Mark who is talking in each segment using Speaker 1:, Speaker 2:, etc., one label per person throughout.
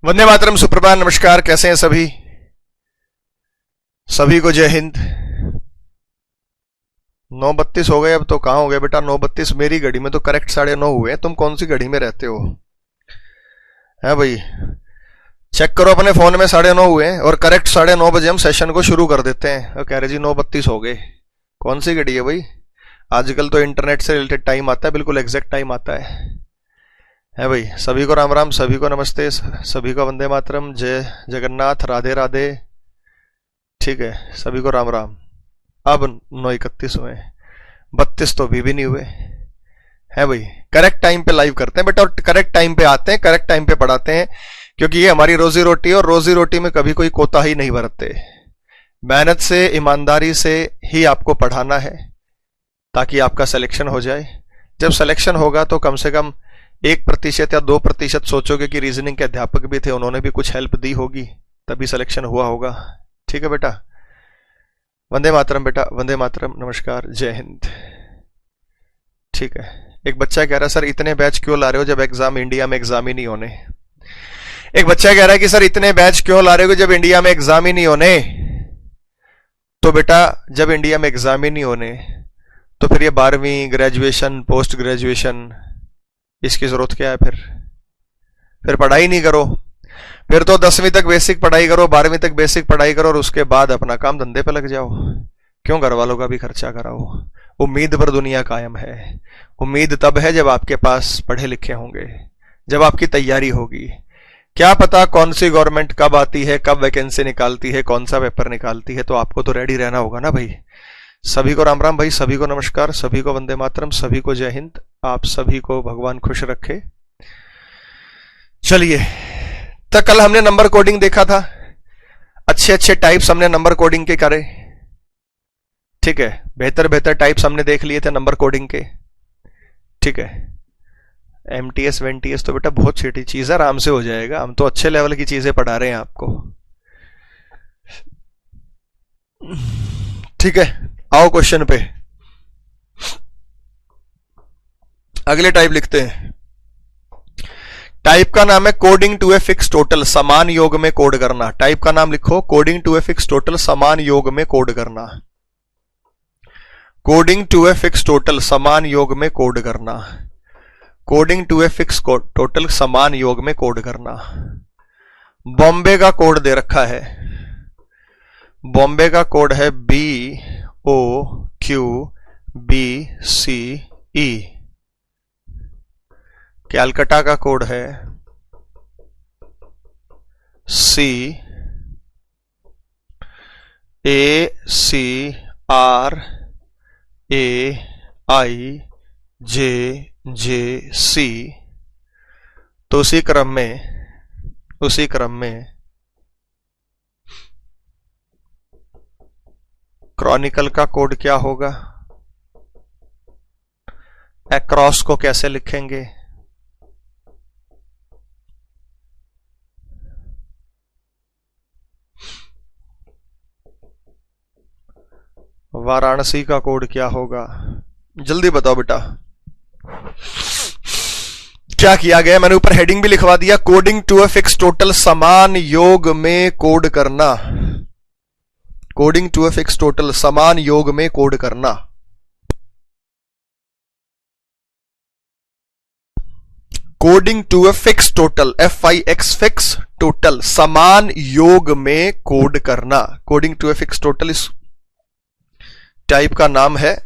Speaker 1: वंदे मातरम, सुप्रभात, नमस्कार। कैसे हैं सभी? सभी को जय हिंद। 9:32 हो गए। अब तो कहाँ हो गए बेटा 9:32? मेरी घड़ी में तो करेक्ट 9:30 हुए। तुम कौन सी घड़ी में रहते हो? है भाई, चेक करो अपने फोन में। 9:30 हुए और करेक्ट 9:30 बजे हम सेशन को शुरू कर देते हैं और कह रहे जी 9:32 हो गए। कौन सी घड़ी है भाई? आजकल तो इंटरनेट से रिलेटेड टाइम आता है, बिल्कुल एग्जैक्ट टाइम आता है भाई। सभी को राम राम, सभी को नमस्ते, सभी को वंदे मातरम, जय जगन्नाथ, राधे राधे। ठीक है, सभी को राम राम। अब 9:31 हुए, 32 तो भी नहीं हुए। है भाई, करेक्ट टाइम पे लाइव करते हैं बेटा, और करेक्ट टाइम पे आते हैं, करेक्ट टाइम पे पढ़ाते हैं, क्योंकि ये हमारी रोजी रोटी है और रोजी रोटी में कभी कोई कोताही नहीं बरतते। मेहनत से, ईमानदारी से ही आपको पढ़ाना है ताकि आपका सिलेक्शन हो जाए। जब सिलेक्शन होगा तो कम से कम 1% या 2% सोचोगे कि रीजनिंग के अध्यापक भी थे, उन्होंने भी कुछ हेल्प दी होगी, तभी सिलेक्शन हुआ होगा। ठीक है बेटा, वंदे मातरम बेटा, वंदे मातरम, नमस्कार, जय हिंद। ठीक है। एक बच्चा कह रहा है सर इतने बैच क्यों ला रहे हो जब एग्जाम इंडिया में एग्जाम ही नहीं होने। एक बच्चा कह रहा है कि सर इतने बैच क्यों ला रहे हो जब इंडिया में एग्जाम ही नहीं होने। तो बेटा जब इंडिया में एग्जाम ही नहीं होने तो फिर ये 12वीं, ग्रेजुएशन, पोस्ट ग्रेजुएशन, इसकी जरूरत क्या है? फिर पढ़ाई नहीं करो। फिर तो 10वीं तक बेसिक पढ़ाई करो, 12वीं तक बेसिक पढ़ाई करो और उसके बाद अपना काम धंधे पे लग जाओ। क्यों घर वालों का भी खर्चा कराओ? उम्मीद पर दुनिया कायम है। उम्मीद तब है जब आपके पास पढ़े लिखे होंगे, जब आपकी तैयारी होगी। क्या पता कौन सी गवर्नमेंट कब आती है, कब वैकेंसी निकालती है, कौन सा पेपर निकालती है, तो आपको तो रेडी रहना होगा ना भाई। सभी को राम राम भाई, सभी को नमस्कार, सभी को वंदे मातरम, सभी को जय हिंद। आप सभी को भगवान खुश रखे। चलिए, तो कल हमने नंबर कोडिंग देखा था, अच्छे अच्छे टाइप्स हमने नंबर कोडिंग के करे। ठीक है, बेहतर बेहतर टाइप्स हमने देख लिए थे नंबर कोडिंग के। ठीक है, एमटीएस वेंटीएस तो बेटा बहुत छोटी चीज है, आराम से हो जाएगा। हम तो अच्छे लेवल की चीजें पढ़ा रहे हैं आपको। ठीक है, आओ क्वेश्चन पे। अगले टाइप लिखते हैं। टाइप का नाम है coding to a fix total, समान योग में कोड करना। टाइप का नाम लिखो, coding to a fix total, समान योग में कोड करना। Coding to a fix total, समान योग में कोड करना। Coding to a fix total, समान योग में कोड करना। बॉम्बे का कोड दे रखा है। बॉम्बे का कोड है BOQBCE। कैलकाटा का कोड है CACRAIJJC। तो उसी क्रम में क्रॉनिकल का कोड क्या होगा? एक्रॉस को कैसे लिखेंगे? वाराणसी का कोड क्या होगा? जल्दी बताओ बेटा। क्या किया गया? मैंने ऊपर हेडिंग भी लिखवा दिया, coding to a fix total, समान योग में कोड करना। Coding to a fix total, समान योग में कोड करना। Coding to a fix total, FIX fix total, समान योग में कोड करना। Coding to a fix total इस टाइप का नाम है।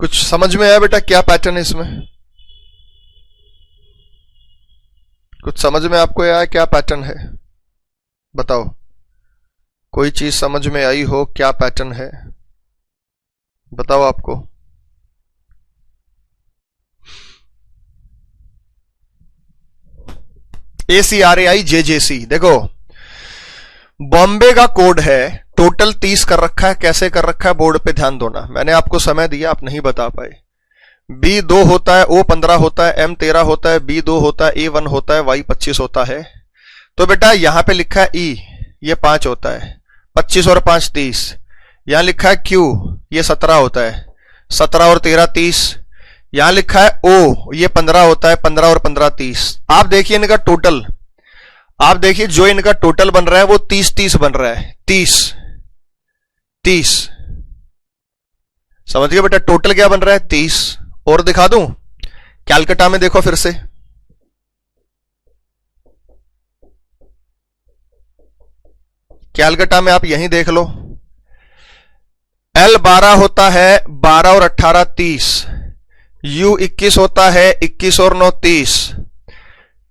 Speaker 1: कुछ समझ में आया बेटा क्या पैटर्न है इसमें? कुछ समझ में आपको आया क्या पैटर्न है? बताओ, कोई चीज समझ में आई हो क्या पैटर्न है? बताओ आपको। ACRAIJJC देखो, बॉम्बे का कोड है, टोटल 30 कर रखा है। कैसे कर रखा है बोर्ड पे ध्यान दो ना, मैंने आपको समय दिया, आप नहीं बता पाए। B2 होता है, O15 होता है, M13 होता है, B2 होता है, A1 होता है, Y25 होता है। तो बेटा यहां पे लिखा है E, ये 5 होता है, 25 और 5 30। यहां लिखा है Q, ये 17 होता है, 17 और 13 30। यहां लिखा है O, ये 15 होता है, 15 और 15 30। आप देखिए इनका टोटल, आप देखिए जो इनका टोटल बन रहा है वो 30 30 बन रहा है, 30 30। समझ गए बेटा, टोटल क्या बन रहा है 30। और दिखा दूं, कैलकाटा में देखो फिर से, कैलकाटा में आप यहीं देख लो, L12 होता है 12 और 18 30, U21 होता है 21 और 9 30,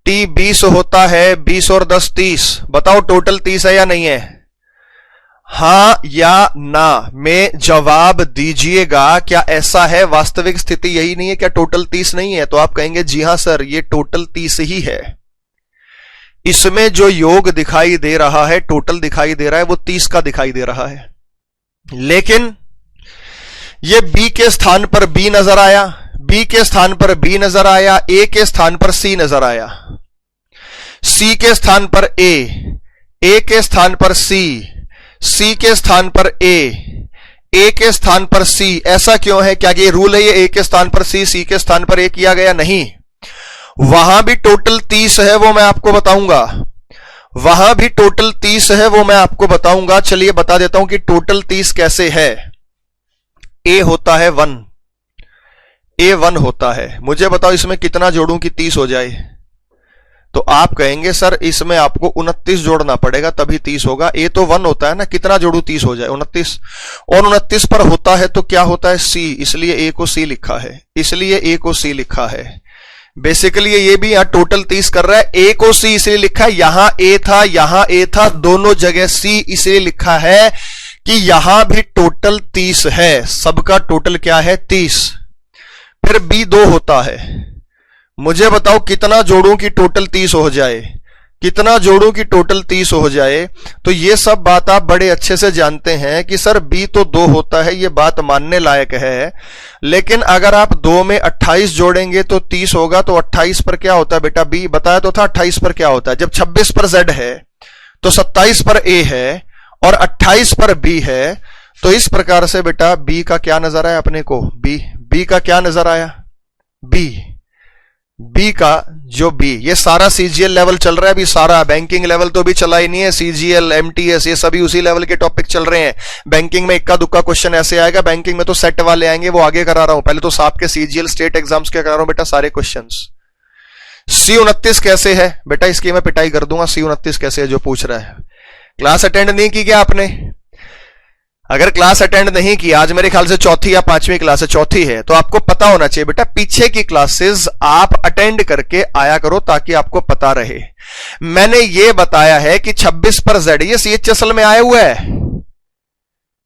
Speaker 1: T20 होता है 20 और 10 30। बताओ टोटल 30 है या नहीं है? हां या ना में जवाब दीजिएगा। क्या ऐसा है? वास्तविक स्थिति यही नहीं है क्या टोटल 30 नहीं है? तो आप कहेंगे जी हां सर, ये टोटल 30 ही है। इसमें जो योग दिखाई दे रहा है, टोटल दिखाई दे रहा है, वो 30 का दिखाई दे रहा है। लेकिन ये B के स्थान पर B नजर आया, B के स्थान पर B नजर आया, A के स्थान पर C नजर आया, C के स्थान पर A के स्थान पर C के स्थान पर A के स्थान पर C। ऐसा क्यों है? क्या ये रूल है ये A के स्थान पर C के स्थान पर A किया गया? नहीं, वहां भी टोटल 30 है, वो मैं आपको बताऊंगा। वहां भी टोटल 30 है, वो मैं आपको बताऊंगा। चलिए बता देता हूं कि टोटल 30 कैसे है। A होता है 1, A1 होता है। मुझे बताओ इसमें कितना जोड़ूं कि 30 हो जाए? तो आप कहेंगे सर इसमें आपको 29 जोड़ना पड़ेगा तभी 30 होगा। A तो 1 होता है ना, कितना जोड़ू 30 हो जाए? 29। और 29 पर होता है तो क्या होता है? C, इसलिए A को C लिखा है, इसलिए A को C लिखा है। बेसिकली ये भी यहां टोटल 30 कर रहा है। A को C इसलिए लिखा है, यहां A था, यहां A था, दोनों जगह C इसलिए लिखा है कि यहां भी टोटल 30 है। सबका टोटल क्या है? 30। फिर B2 होता है। मुझे बताओ कितना जोड़ूं कि टोटल 30 हो जाए? कितना जोड़ूं कि टोटल 30 हो जाए? तो ये सब बात आप बड़े अच्छे से जानते हैं कि सर B तो 2 होता है, ये बात मानने लायक है। लेकिन अगर आप 2 में 28 जोड़ेंगे तो 30 होगा। तो 28 पर क्या होता है बेटा? B बताया तो था 28 पर क्या होता है। जब 26 पर Z है तो 27 पर A है और 28 पर B है। तो इस प्रकार से बेटा B का क्या नजर आया अपने को? B का क्या नजर आया? B का जो B, ये सारा CGL लेवल चल रहा है अभी, सारा बैंकिंग लेवल तो अभी चला ही नहीं है। CGL MTS ये सभी उसी लेवल के टॉपिक चल रहे हैं। बैंकिंग में इक्का दुक्का क्वेश्चन ऐसे आएगा, बैंकिंग में तो सेट वाले आएंगे, वो आगे करा रहा हूं। पहले तो आपके CGL स्टेट एग्जाम्स के करा रहा हूं बेटा सारे क्वेश्चंस। C29 कैसे है बेटा? इसकी मैं पिटाई कर दूंगा। C29 कैसे है जो पूछ रहा है? क्लास अटेंड नहीं की क्या आपने? अगर क्लास अटेंड नहीं की, आज मेरे ख्याल से चौथी या पांचवी क्लास है, चौथी है, तो आपको पता होना चाहिए बेटा पीछे की क्लासेस आप अटेंड करके आया करो ताकि आपको पता रहे। मैंने ये बताया है कि 26 पर Z, ये CHSL में आया हुआ है,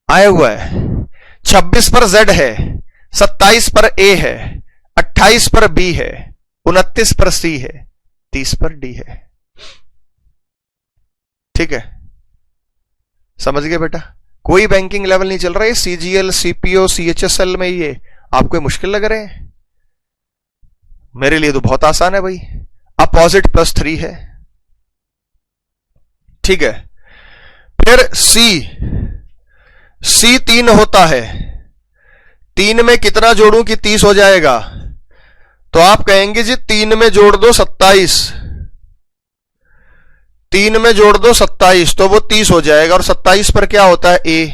Speaker 1: आया हुआ है। 26 पर Z है, 27 पर A है, 28 पर B है, 29 पर C है, 30 पर D है। ठीक है, समझ गए बेटा? कोई बैंकिंग लेवल नहीं चल रहा है। CGL CPO CHSL में ये आपको मुश्किल लग रहे हैं? मेरे लिए तो बहुत आसान है भाई। अपोजिट +3 है। ठीक है, फिर C 3 होता है। 3 में कितना जोड़ूं कि 30 हो जाएगा? तो आप कहेंगे जी 3 में जोड़ दो 27, 3 में जोड़ दो 27 तो वो 30 हो जाएगा। और 27 पर क्या होता है? A,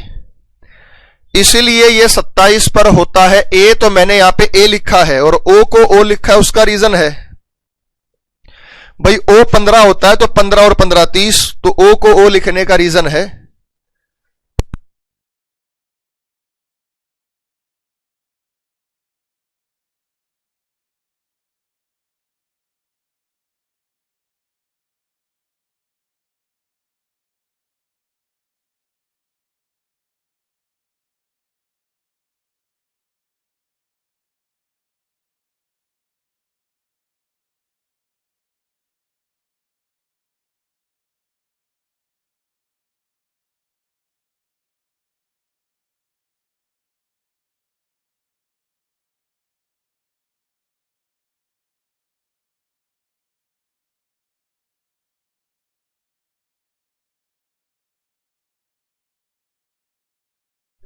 Speaker 1: इसलिए ये 27 पर होता है A। तो मैंने यहां पे A लिखा है और O को O लिखा है, उसका रीजन है भाई O 15 होता है तो 15 और 15 30, तो O को O लिखने का रीजन है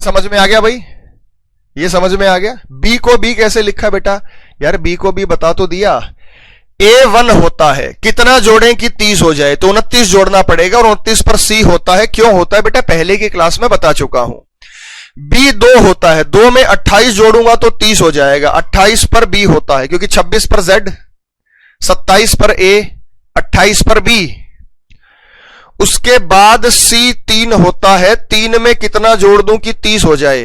Speaker 1: समझ में आ गया भाई? ये समझ में आ गया? बी को बी कैसे लिखा बेटा? यार बी को बी बता तो दिया। A1 होता है, कितना जोड़ें कि 30 हो जाए? तो 29 जोड़ना पड़ेगा, और 29 पर C होता है। क्यों होता है बेटा? पहले की क्लास में बता चुका हूं। B2 होता है, 2 में 28 जोड़ूंगा तो 30 हो जाएगा। 28 पर B होता है, क्योंकि 26 पर Z, 27 पर A, 28 पर B। उसके बाद C3 होता है, 3 में कितना जोड़ दूं कि 30 हो जाए?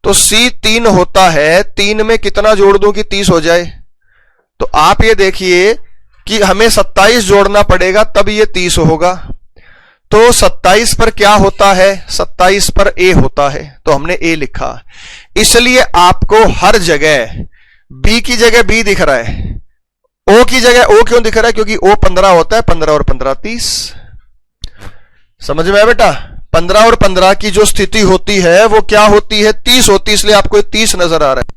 Speaker 1: तो C3 होता है, 3 में कितना जोड़ दूं कि 30 हो जाए? तो आप ये देखिए कि हमें 27 जोड़ना पड़ेगा तब ये 30 होगा। तो 27 पर क्या होता है? 27 पर A होता है, तो हमने A लिखा। इसलिए आपको हर जगह B की जगह B दिख रहा है, O की जगह O क्यों दिख रहा है? क्योंकि O 15 होता है, 15 और 15 30। समझ में आया बेटा? 15 और 15 की जो स्थिति होती है वो क्या होती है? 30 होती है, इसलिए आपको 30 नजर आ रहा है।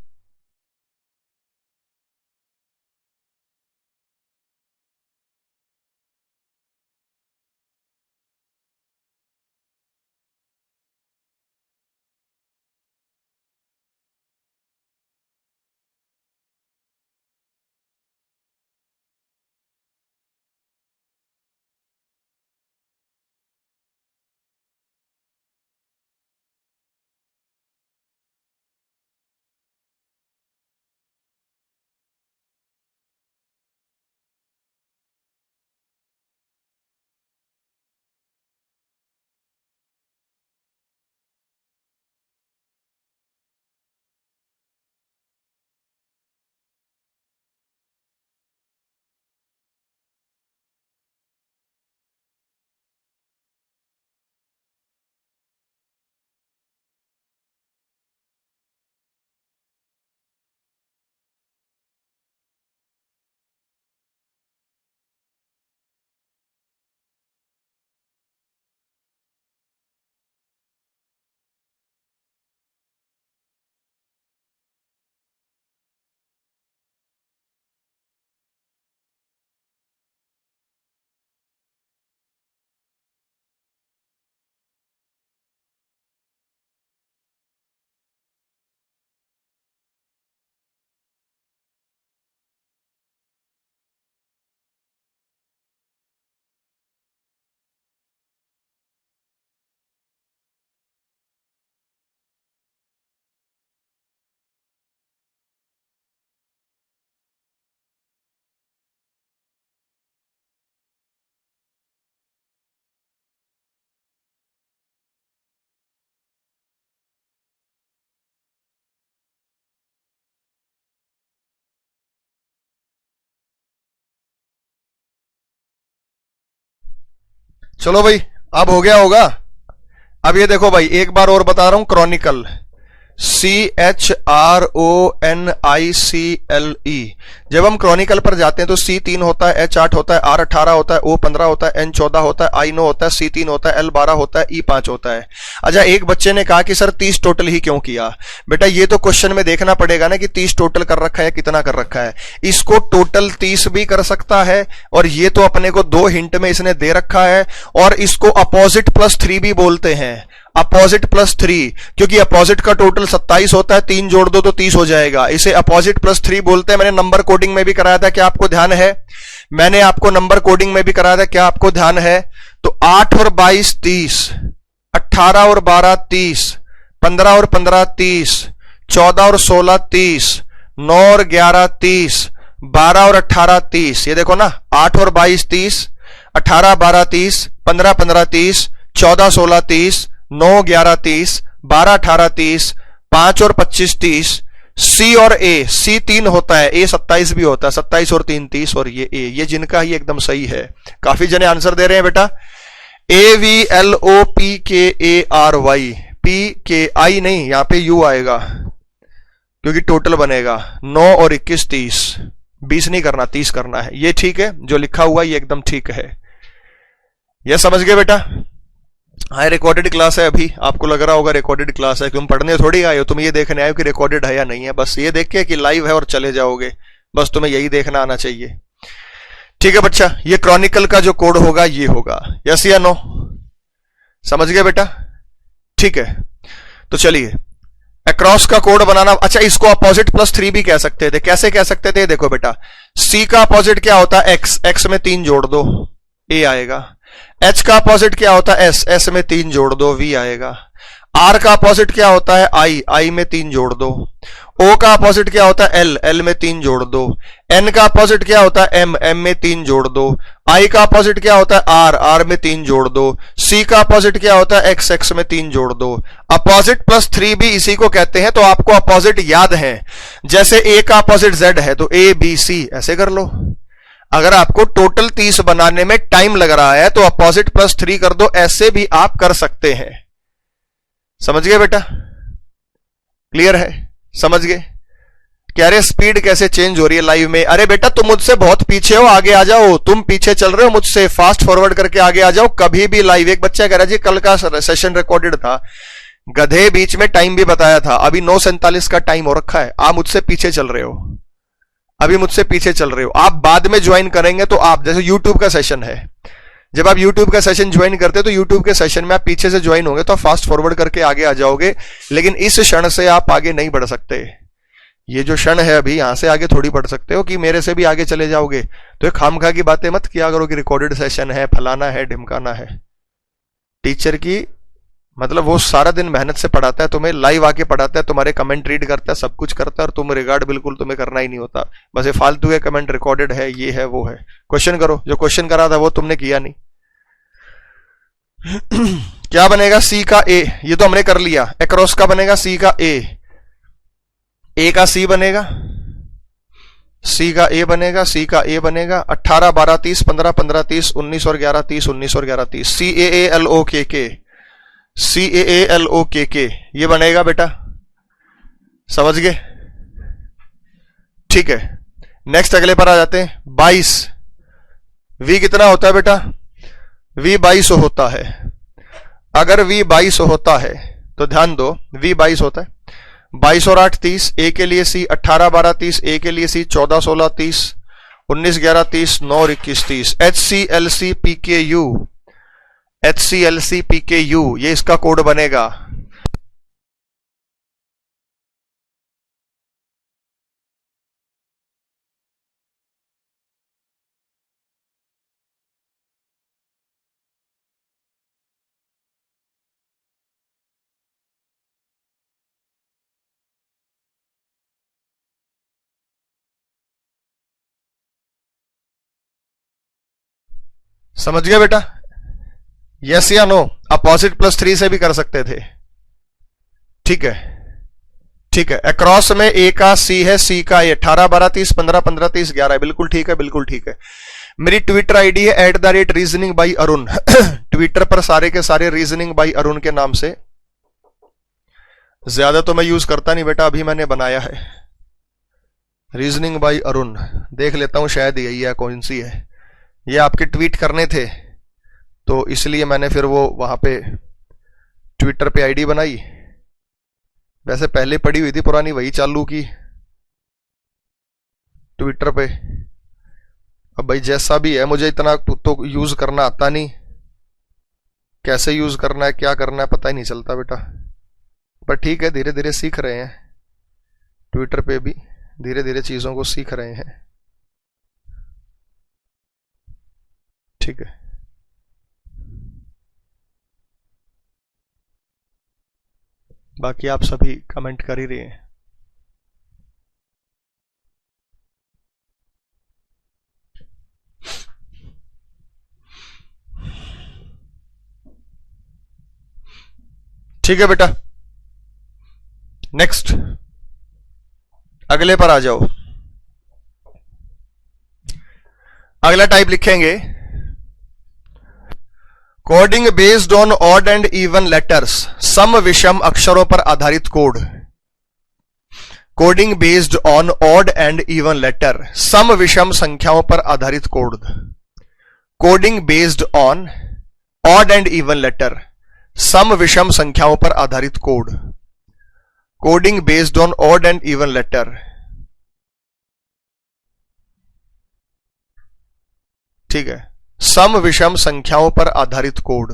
Speaker 1: चलो भाई, अब हो गया होगा। अब ये देखो भाई, एक बार और बता रहा हूं, क्रॉनिकल, CHRONICLE। जब हम क्रॉनिकल पर जाते हैं तो C3 होता है, H8 होता है, R18 होता है, O15 होता है, N14 होता है, I9 होता है, C3 होता है, L12 होता है, E5 होता है। अच्छा, एक बच्चे ने कहा कि सर 30 टोटल ही क्यों किया? बेटा ये तो क्वेश्चन में देखना पड़ेगा ना कि 30 टोटल कर रखा है, कितना कर रखा है। इसको टोटल 30 भी कर सकता है, और ये तो अपने को 2 हिंट में इसने दे रखा है, और इसको अपोजिट प्लस 3 भी बोलते हैं। अपोजिट प्लस 3, क्योंकि अपोजिट का टोटल 27 होता है, 3 जोड़ दो तो 30 हो जाएगा। इसे अपोजिट प्लस 3 बोलते हैं। मैंने नंबर कोडिंग में भी कराया था, क्या आपको ध्यान है? मैंने आपको नंबर कोडिंग में भी कराया था, क्या आपको ध्यान है? तो 8 और 22 30, 18 और 12 30, 15 और 15 30, 14 और 16 30, 9 और 11 30, 12 और 18 30। ये देखो ना, 8 और 22 30, 18 12 30, 15 15 30, 14 16 30, 9 11 30, 12 18 30, 5 और 25 30। सी और ए, C3 होता है, A 27 भी होता है, 27 और 3 30, और ये A, ये जिनका ही एकदम सही है। काफी जने आंसर दे रहे हैं बेटा। AVLOPKARY, PKI नहीं, यहां पे U आएगा क्योंकि टोटल बनेगा 9 और 21 30। 20 नहीं करना, 30 करना है। ये ठीक है, जो लिखा हुआ ये एकदम ठीक है। ये समझ गए बेटा? हाँ, रिकॉर्डेड क्लास है। अभी आपको लग रहा होगा रिकॉर्डेड क्लास है, तुम पढ़ने थोड़ी आए हो, तुम ये देखने आए हो कि रिकॉर्डेड है या नहीं है। बस ये देख के कि लाइव है और चले जाओगे, बस तुम्हें यही देखना आना चाहिए। ठीक है बच्चा, ये क्रॉनिकल का जो कोड होगा ये होगा। यस या नो? समझ गए बेटा? ठीक है, तो चलिए अक्रॉस का कोड बनाना, अच्छा इसको अपोजिट +3 भी कह सकते थे। कैसे कह सकते थे? देखो बेटा, सी का अपोजिट क्या होता है? एक्स, एक्स में 3 जोड़ दो, ए आएगा। एच का अपोजिट क्या होता है? एस, एस में 3 जोड़ दो, वी आएगा। आर का अपोजिट क्या होता है? आई, आई में 3 जोड़ दो। ओ का अपोजिट क्या होता है? एल, एल में 3 जोड़ दो। एन का अपोजिट क्या होता है? एम, एम में 3 जोड़ दो। आई का अपोजिट क्या होता है? आर, आर में 3 जोड़ दो। सी का अपोजिट क्या होता है? एक्स, एक्स में 3 जोड़ दो। अपोजिट +3 भी इसी को कहते हैं। तो आपको अपोजिट याद है, जैसे ए का अपोजिट जेड है तो ए बी सी ऐसे कर लो। अगर आपको टोटल 30 बनाने में टाइम लग रहा है तो अपोजिट +3 कर दो, ऐसे भी आप कर सकते हैं। समझ गए बेटा? क्लियर है? समझ गए? कह रहे स्पीड कैसे चेंज हो रही है लाइव में? अरे बेटा तुम मुझसे बहुत पीछे हो, आगे आ जाओ। तुम पीछे चल रहे हो मुझसे, फास्ट फॉरवर्ड करके आगे आ जाओ। कभी भी लाइव, एक बच्चा कह रहा जी कल का सेशन रिकॉर्डेड था, गधे बीच में टाइम भी बताया था, अभी 9:47 का टाइम हो रखा है। आप मुझसे पीछे चल रहे हो, अभी मुझसे पीछे चल रहे हो। आप बाद में ज्वाइन करेंगे तो आप, जैसे यूट्यूब का सेशन है, जब आप YouTube का सेशन ज्वाइन करते हो तो YouTube के सेशन में आप पीछे से ज्वाइन होंगे तो आप फास्ट फॉरवर्ड करके आगे आ जाओगे, लेकिन इस क्षण से आप आगे नहीं बढ़ सकते। ये जो क्षण है अभी, यहां से आगे थोड़ी बढ़ सकते हो कि मेरे से भी आगे चले जाओगे। तो ये खामखा की बातें मत किया करो कि रिकॉर्डेड सेशन है, फलाना है, ढिमकाना है। टीचर की मतलब वो सारा दिन मेहनत से पढ़ाता है, तुम्हें लाइव आके पढ़ाता है, तुम्हारे कमेंट रीड करता है, सब कुछ करता है, और तुम रिगार्ड बिल्कुल तुम्हें करना ही नहीं होता। बस ये फालतू के कमेंट, रिकॉर्डेड है, ये है, वो है। क्वेश्चन करो, जो क्वेश्चन करा था वो तुमने किया नहीं। क्या बनेगा? सी का ए, ये तो हमने कर लिया। अक्रॉस का बनेगा सी का ए का सी बनेगा, सी का ए बनेगा, सी का ए बनेगा। 18 12 30 15 15 30 19 और 11 30 19 और 11 30, सी ए एल ओ के, सी ए एल ओ के, ये बनेगा बेटा। समझ गए? ठीक है, नेक्स्ट अगले पर आ जाते हैं। 22, वी कितना होता है बेटा? वी 22 होता है। अगर वी 22 होता है तो ध्यान दो, वी 22 होता है। 22 और 8 30, ए के लिए सी। 18 12 30, ए के लिए सी। 14 16 30, 19 11 30, 9 और 21 30। HCLC PKU, HCLC PKU, ये इसका कोड बनेगा। समझ गया बेटा? यस या नो? अपोजिट +3 से भी कर सकते थे। ठीक है, ठीक है। अक्रॉस में ए का सी है, सी का ए। 18 12 30 15 15 30 11 है। बिल्कुल ठीक है, बिल्कुल ठीक है। मेरी ट्विटर आईडी है @reasoning by अरुण। ट्विटर पर सारे के सारे रीजनिंग बाई अरुण के नाम से। ज्यादा तो मैं यूज करता नहीं बेटा, अभी मैंने बनाया है रीजनिंग बाई अरुण। देख लेता हूं शायद यही है, कौन सी है। ये आपके ट्वीट करने थे तो इसलिए मैंने फिर वो वहां पे ट्विटर पे आईडी बनाई। वैसे पहले पड़ी हुई थी पुरानी, वही चालू की ट्विटर पे। अब भाई जैसा भी है, मुझे इतना तो यूज करना आता नहीं, कैसे यूज करना है, क्या करना है, पता ही नहीं चलता बेटा। पर ठीक है, धीरे धीरे सीख रहे हैं। ट्विटर पे भी धीरे धीरे चीजों को सीख रहे हैं। ठीक है, बाकी आप सभी कमेंट कर ही रहे हैं। ठीक है बेटा, नेक्स्ट अगले पर आ जाओ। अगला टाइप लिखेंगे coding based on odd and even letters, सम विषम अक्षरों पर आधारित कोड। Coding based on odd and even letter, सम विषम संख्याओं पर आधारित कोड। Coding based on odd and even letter, सम विषम संख्याओं पर आधारित कोड। Coding based on odd and even letter. ठीक है, सम विषम संख्याओं पर आधारित कोड।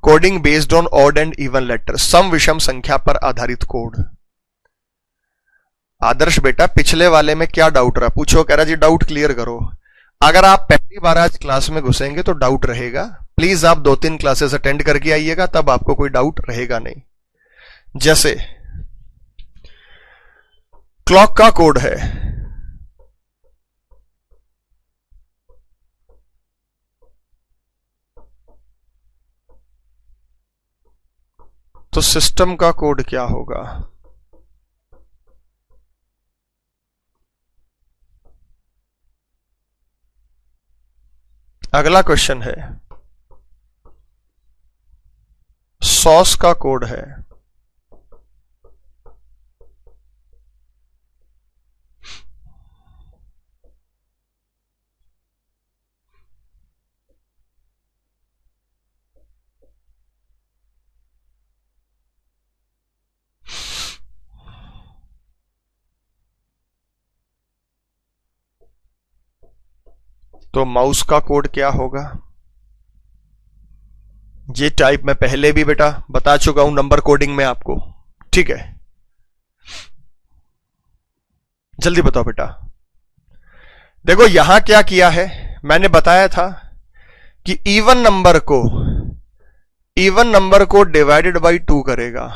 Speaker 1: Coding based on odd and even letter, सम विषम संख्या पर आधारित कोड। आदर्श बेटा पिछले वाले में क्या डाउट रहा, पूछो, कह रहा जी डाउट क्लियर करो। अगर आप पहली बार आज क्लास में घुसेंगे तो डाउट रहेगा, प्लीज आप 2-3 क्लासेस अटेंड करके आइएगा, तब आपको कोई डाउट रहेगा नहीं। जैसे क्लॉक का कोड है, तो सिस्टम का कोड क्या होगा? अगला क्वेश्चन है सॉस का कोड है, तो माउस का कोड क्या होगा? ये टाइप मैं पहले भी बेटा बता चुका हूं नंबर कोडिंग में आपको, ठीक है? जल्दी बताओ बेटा। देखो यहां क्या किया है, मैंने बताया था कि इवन नंबर को डिवाइडेड बाई 2 करेगा,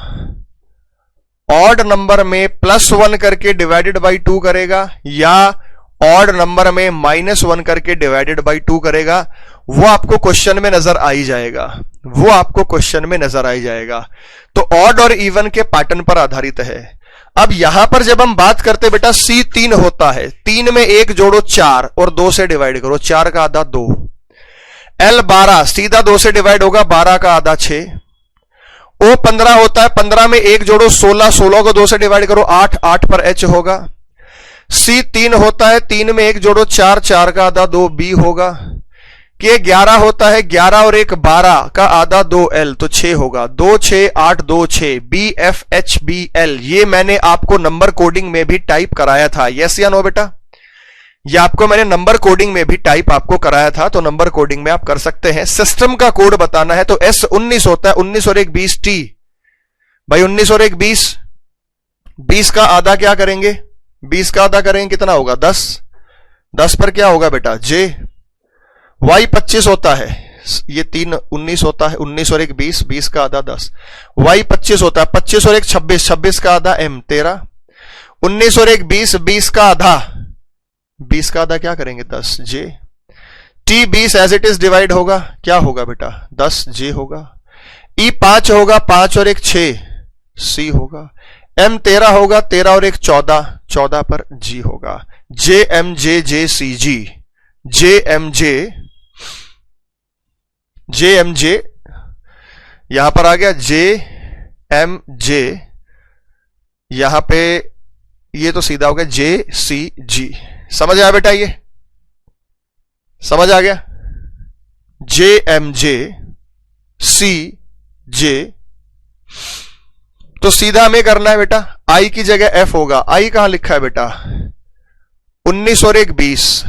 Speaker 1: ऑड नंबर में +1 करके डिवाइडेड बाई 2 करेगा, या ऑड नंबर में -1 करके डिवाइडेड बाई 2 करेगा। वो आपको क्वेश्चन में नजर आ ही जाएगा, वो आपको क्वेश्चन में नजर आ ही जाएगा। तो ऑड और इवन के पैटर्न पर आधारित है। अब यहां पर जब हम बात करते बेटा C3 होता है, 3 में 1 जोड़ो 4 और 2 से डिवाइड करो, 4 का आधा 2। L12 सीधा 2 से डिवाइड होगा, 12 का आधा 6। O15 होता है, 15 में 1 जोड़ो 16, 16 को 2 से डिवाइड करो 8, 8 पर H होगा। C3 होता है, 3 में 1 जोड़ो 4, 4 का आधा 2 B होगा। K 11 होता है, 11 और 1 12 का आधा 2 L, तो 6 होगा। 2 6 8 2 6 BFHBL, ये मैंने आपको नंबर कोडिंग में भी टाइप कराया था, यस या नो बेटा? ये आपको मैंने नंबर कोडिंग में भी टाइप आपको कराया था, तो नंबर कोडिंग में आप कर सकते हैं। सिस्टम का कोड बताना है तो S19 होता है, 19 और 1 20 T भाई, 19 और 1 20, 20 का आधा क्या करेंगे? 20 का आधा करेंगे कितना होगा? 10, 10 पर क्या होगा बेटा? J। Y 25 होता है, ये 3 19 होता है, 19 और 1 20, 20 का आधा 10। Y 25 होता है, 25 और 1 26, 26 का आधा M 13। 19 और 1 20, 20 का आधा, 20 का आधा क्या करेंगे? 10 J। T 20 as it is divide होगा, क्या होगा बेटा? 10 J होगा। E 5 होगा, 5 और 1 6 C होगा। M 13 होगा, 13 और 1 14, 14 पर G होगा। JMJJCG, JMJ यहां पर आ गया JMJ, यहां पे ये तो सीधा हो गया JCG। समझ आया बेटा? ये समझ आ गया? JMJ CJ, तो सीधा हमें करना है बेटा, I की जगह F होगा। I कहां लिखा है बेटा? 19 और 1 20,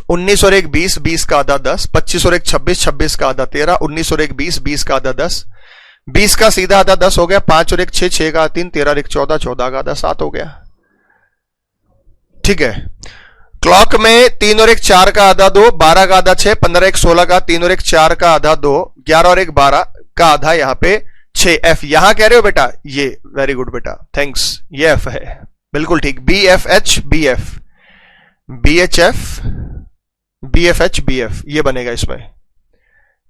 Speaker 1: 19 और 1 20, 20 का आधा 10, 25 और 1 26, 26 का आधा 13, 19 और 1 20, 20 का आधा 10, 20 का सीधा आधा 10 हो गया, 5 और 1 6, 6 का 3, 13 और 1 14, 14 का आधा 7 हो गया, ठीक है। क्लॉक में 3 और 1 4 का आधा 2, 12 का आधा 6, 15 1 16 का, 3 और 1 4 का आधा 2, 11 और 1 12 का आधा यहां पे 6 F। यहां कह रहे हो बेटा? ये वेरी गुड बेटा, थैंक्स, ये F है, बिल्कुल ठीक। BFH BF, BHF BFH BF, ये बनेगा इसमें,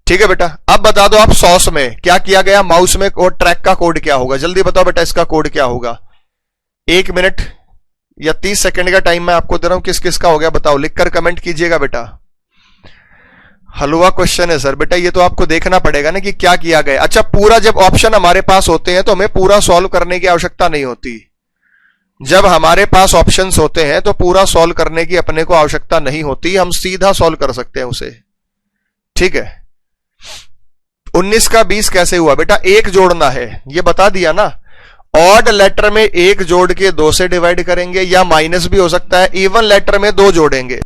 Speaker 1: ठीक है बेटा। अब बता दो आप सॉस में क्या किया गया, माउस में और ट्रैक का कोड क्या होगा? जल्दी बताओ बेटा, इसका कोड क्या होगा? 1 मिनट या 30 सेकंड का टाइम मैं आपको दे रहा हूं, किस किस का हो गया बताओ, लिखकर कमेंट कीजिएगा बेटा। हलवा क्वेश्चन है सर, बेटा ये तो आपको देखना पड़ेगा ना कि क्या किया गया। अच्छा, पूरा जब ऑप्शन हमारे पास होते हैं तो हमें पूरा सॉल्व करने की आवश्यकता नहीं होती। जब हमारे पास ऑप्शंस होते हैं तो पूरा सॉल्व करने की अपने को आवश्यकता नहीं होती, हम सीधा सॉल्व कर सकते हैं उसे, ठीक है। 19 का 20 कैसे हुआ बेटा? 1 जोड़ना है, ये बता दिया ना। ऑड लेटर में 1 जोड़ के 2 से डिवाइड करेंगे, या माइनस भी हो सकता है। इवन लेटर में 2 जोड़ेंगे,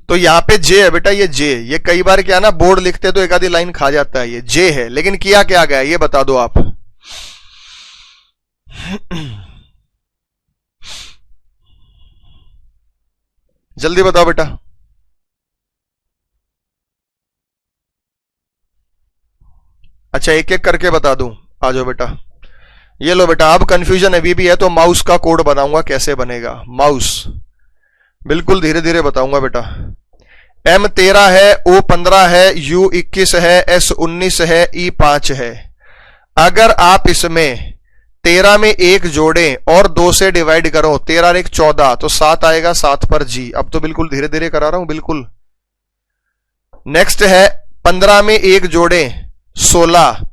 Speaker 1: तो यहां पे जे है बेटा, ये जे, ये कई बार क्या ना बोर्ड लिखते तो एक आधी लाइन खा जाता है, ये जे है, लेकिन किया क्या गया ये बता दो आप। जल्दी बताओ बेटा। अच्छा एक एक करके बता दूं, आ जाओ बेटा। ये लो बेटा, अब कंफ्यूजन अभी भी है तो माउस का कोड बनाऊंगा, कैसे बनेगा माउस, बिल्कुल धीरे धीरे बताऊंगा बेटा। M13 है, O15 है, U21 है, S19 है, E5 है। अगर आप इसमें 13 में 1 जोड़ें और 2 से डिवाइड करो, 13 और 1 14, तो 7 आएगा, 7 पर G। अब तो बिल्कुल धीरे धीरे करा रहा हूं बिल्कुल। नेक्स्ट है 15 में 1 जोड़ें 16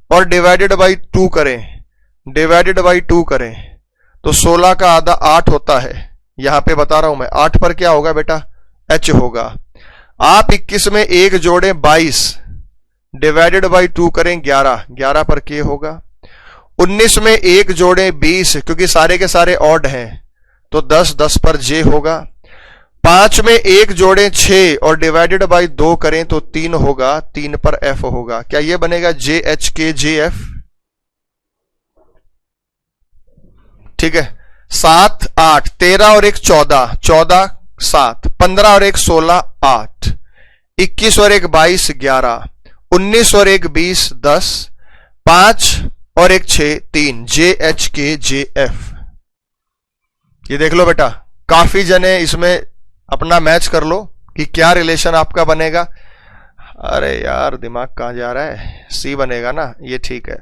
Speaker 1: और डिवाइडेड बाई 2 करें, डिवाइडेड बाई 2 करें तो 16 का आधा 8 होता है। यहां पे बता रहा हूं मैं, 8 पर क्या होगा बेटा, H होगा। आप 21 में 1 जोड़ें 22 डिवाइडेड बाई 2 करें 11, 11 पर K होगा। 19 में 1 जोड़ें 20, क्योंकि सारे के सारे ऑड हैं तो 10, 10 पर J होगा। 5 में 1 जोड़ें 6 और डिवाइडेड बाई 2 करें तो 3 होगा, 3 पर F होगा। क्या ये बनेगा JHKJF? ठीक है। 7 8, 13 और 1 14, 14 7, 15 और 1 16 8, 21 और 1 22 11, 19 और 1 20 10, 5 और 1 6 3, JHKJF। ये देख लो बेटा, काफी जने इसमें अपना मैच कर लो कि क्या रिलेशन आपका बनेगा। अरे यार दिमाग कहां जा रहा है, सी बनेगा ना, ये ठीक है।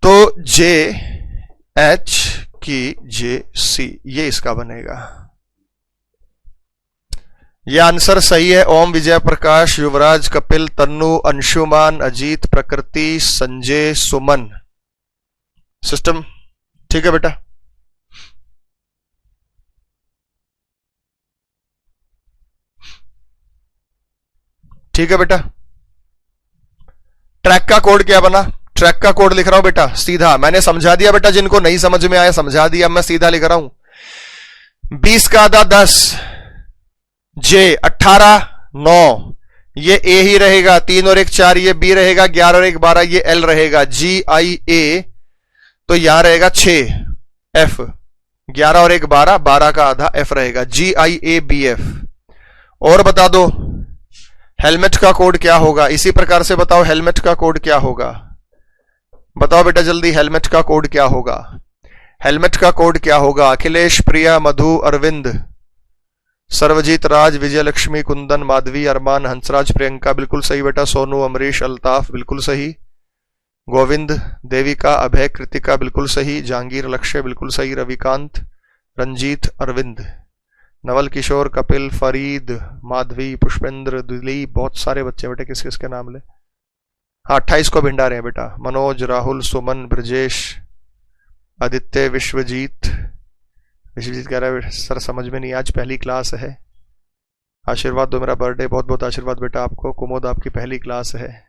Speaker 1: तो JHKJC ये इसका बनेगा। ये आंसर सही है। ओम, विजय प्रकाश, युवराज, कपिल, तन्नू, अंशुमान, अजीत, प्रकृति, संजय, सुमन। सिस्टम ठीक है बेटा। ठीक है बेटा। ट्रैक का कोड क्या बना, ट्रैक का कोड लिख रहा हूं बेटा सीधा, मैंने समझा दिया बेटा, जिनको नहीं समझ में आया समझा दिया, मैं सीधा लिख रहा हूं। 20 का आधा 10, J 18 9, ये A ही रहेगा, 3 और 1 4 ये B रहेगा, 11 और 1 12 ये L रहेगा, GIA तो यहां रहेगा 6 F, 11 और 1 12, 12 का आधा F रहेगा, GIABF। और बता दो हेलमेट का कोड क्या होगा, इसी प्रकार से बताओ हेलमेट का कोड क्या होगा, बताओ बेटा जल्दी, हेलमेट का कोड क्या होगा, हेलमेट का कोड क्या होगा। अखिलेश, प्रिया, मधु, अरविंद, सर्वजीत, राज, विजय लक्ष्मी, कुंदन, माधवी, अरमान, हंसराज, प्रियंका बिल्कुल सही बेटा, सोनू, अमरीश, अल्ताफ बिल्कुल सही, गोविंद, देविका, अभय, कृतिका बिल्कुल सही, जहांगीर, लक्ष्य बिल्कुल सही, रविकांत, रंजीत, अरविंद, नवल किशोर, कपिल, फरीद, माधवी, पुष्पेंद्र, दिलीप, बहुत सारे बच्चे बेटे, किस किस के नाम ले। हाँ 28 को भिंडा रहे हैं बेटा, मनोज, राहुल, सुमन, ब्रजेश, आदित्य, विश्वजीत। विश्वजीत कह रहा है सर समझ में नहीं, आज पहली क्लास है, आशीर्वाद दो, मेरा बर्थडे, बहुत बहुत आशीर्वाद बेटा आपको। कुमोद आपकी पहली क्लास है।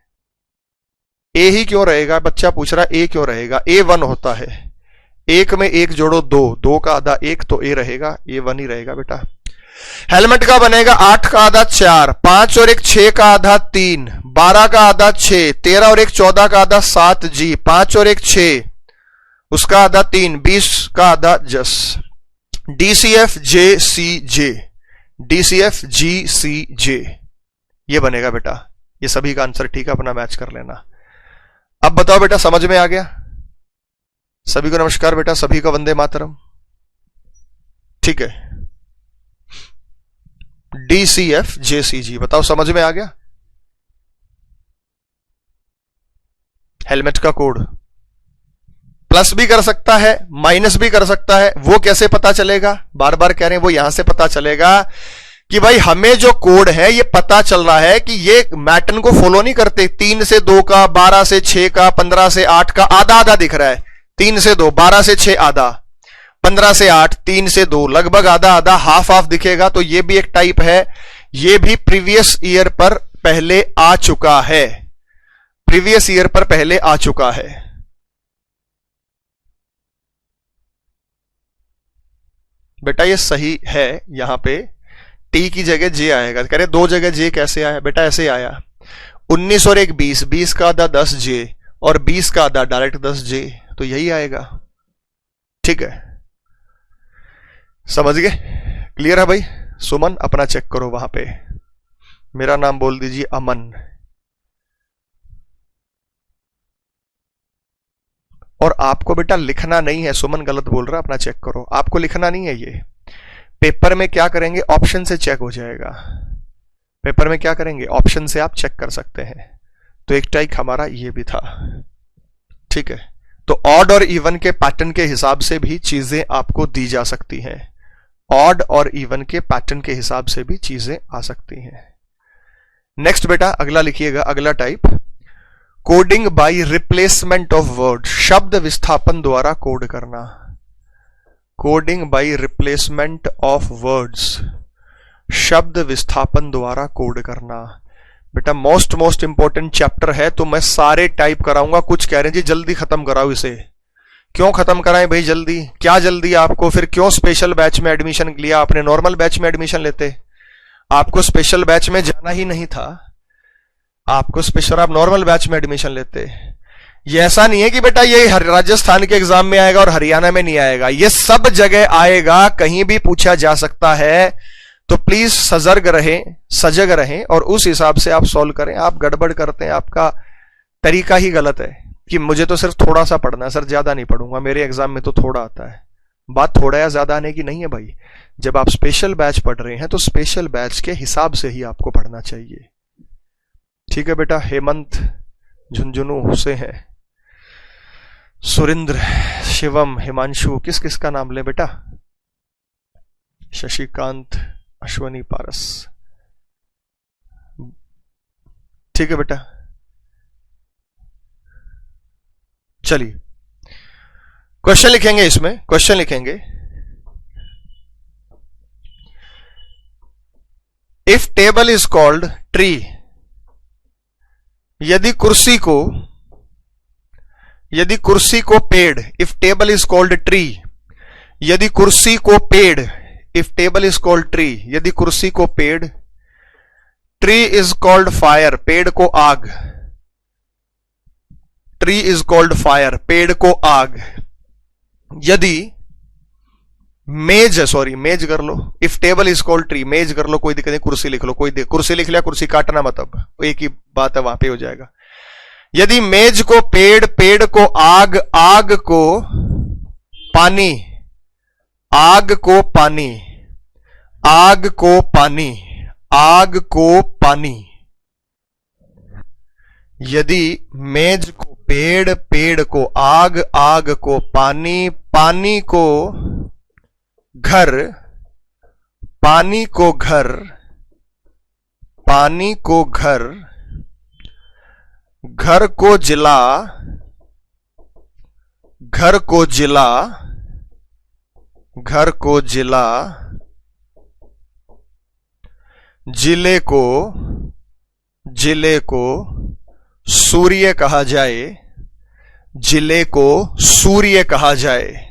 Speaker 1: ए ही क्यों रहेगा, बच्चा पूछ रहा है ए क्यों रहेगा, A1 होता है, 1 में 1 जोड़ो 2, 2 का आधा 1 तो A रहेगा, A1 ही रहेगा बेटा। हेलमेट का बनेगा 8 का आधा 4, 5 और 1 6 का आधा 3, 12 का आधा 6, 13 और 1 14 का आधा 7 G, 5 और 1 6 उसका आधा 3, 20 का आधा 10, DCFJCJ, DCFGCJ ये बनेगा बेटा। ये सभी का आंसर ठीक है, अपना मैच कर लेना। अब बताओ बेटा समझ में आ गया, सभी को नमस्कार बेटा, सभी को वंदे मातरम। ठीक है, DCFJCG बताओ समझ में आ गया। हेलमेट का कोड प्लस भी कर सकता है, माइनस भी कर सकता है, वो कैसे पता चलेगा, बार बार कह रहे हैं, वो यहां से पता चलेगा कि भाई हमें जो कोड है ये पता चल रहा है कि ये मैटन को फॉलो नहीं करते। 3 से 2 का, 12 से 6 का, 15 से 8 का आधा आधा दिख रहा है, 3 से 2, 12 से 6 आधा, 15 से 8, 3 से 2 लगभग आधा आधा, हाफ हाफ दिखेगा, तो ये भी एक टाइप है। ये भी प्रीवियस ईयर पर पहले आ चुका है, प्रीवियस ईयर पर पहले आ चुका है। बेटा ये सही है, यहां पे टी की जगह जे आएगा। कह रहे 2 जगह जे कैसे आया बेटा, ऐसे आया 19 और 1 20, 20 का आधा 10 जे और 20 का आधा डायरेक्ट 10 जे, तो यही आएगा। ठीक है, समझ गए? क्लियर है भाई? सुमन अपना चेक करो वहां पे, मेरा नाम बोल दीजिए अमन। और आपको बेटा लिखना नहीं है, सुमन गलत बोल रहा, अपना चेक करो, आपको लिखना नहीं है। ये पेपर में क्या करेंगे, ऑप्शन से चेक हो जाएगा। पेपर में क्या करेंगे, ऑप्शन से आप चेक कर सकते हैं। तो एक टाइक हमारा ये भी था। ठीक है, तो ऑड और इवन के पैटर्न के हिसाब से भी चीजें आपको दी जा सकती हैं। ऑड और इवन के पैटर्न के हिसाब से भी चीजें आ सकती हैं। नेक्स्ट बेटा अगला लिखिएगा, अगला type coding by replacement of word, शब्द विस्थापन द्वारा कोड करना। Coding by replacement of words, शब्द विस्थापन द्वारा कोड करना। बेटा मोस्ट इंपॉर्टेंट चैप्टर है, तो मैं सारे टाइप कराऊंगा। कुछ कह रहे हैं जी जल्दी खत्म कराओ इसे। क्यों खत्म कराएं भाई जल्दी, क्या जल्दी आपको? फिर क्यों स्पेशल बैच में एडमिशन लिया आपने? नॉर्मल बैच में एडमिशन लेते, आपको स्पेशल बैच में जाना ही नहीं था। आपको स्पेशल, आप नॉर्मल बैच में एडमिशन लेते। ये ऐसा नहीं है कि बेटा ये राजस्थान के एग्जाम में आएगा और हरियाणा में नहीं आएगा, ये सब जगह आएगा, कहीं भी पूछा जा सकता है। तो प्लीज सजग रहें और उस हिसाब से आप सॉल्व करें। आप गड़बड़ करते हैं, आपका तरीका ही गलत है कि मुझे तो सिर्फ थोड़ा सा पढ़ना है सर, ज्यादा नहीं पढ़ूंगा, मेरे एग्जाम में तो थोड़ा आता है। बात थोड़ा या ज्यादा आने की नहीं है भाई। जब आप स्पेशल बैच पढ़ रहे हैं तो स्पेशल बैच के हिसाब से ही आपको पढ़ना चाहिए। ठीक है बेटा? हेमंत झुंझुनू से है, सुरेंद्र, शिवम, हिमांशु, किस किस का नाम ले बेटा? शशिकांत, अश्वनी, पारस। ठीक है बेटा, चलिए क्वेश्चन लिखेंगे, इसमें क्वेश्चन लिखेंगे। If table is called tree, यदि कुर्सी को पेड़, if table is called tree, यदि कुर्सी को पेड़, if table is called tree, यदि कुर्सी को पेड़, ट्री इज कॉल्ड फायर, पेड़ को आग, ट्री इज कॉल्ड फायर, पेड़ को आग। यदि मेज कर लो, if table is called tree, मेज कर लो, कोई दिक्कत नहीं, कुर्सी लिख लो, कुर्सी लिख लिया, कुर्सी काटना मत, अब एक ही बात है, वहां पे हो जाएगा। यदि मेज को पेड़, पेड़ को आग, आग को पानी, आग को पानी, आग को पानी, आग को पानी। यदि मेज को पेड़, पेड़ को आग, आग को पानी, पानी को घर, पानी को घर, पानी को घर, घर को जिला, घर को जिला, घर को जिला, जिले को, जिले को सूर्य कहा जाए, जिले को सूर्य कहा जाए।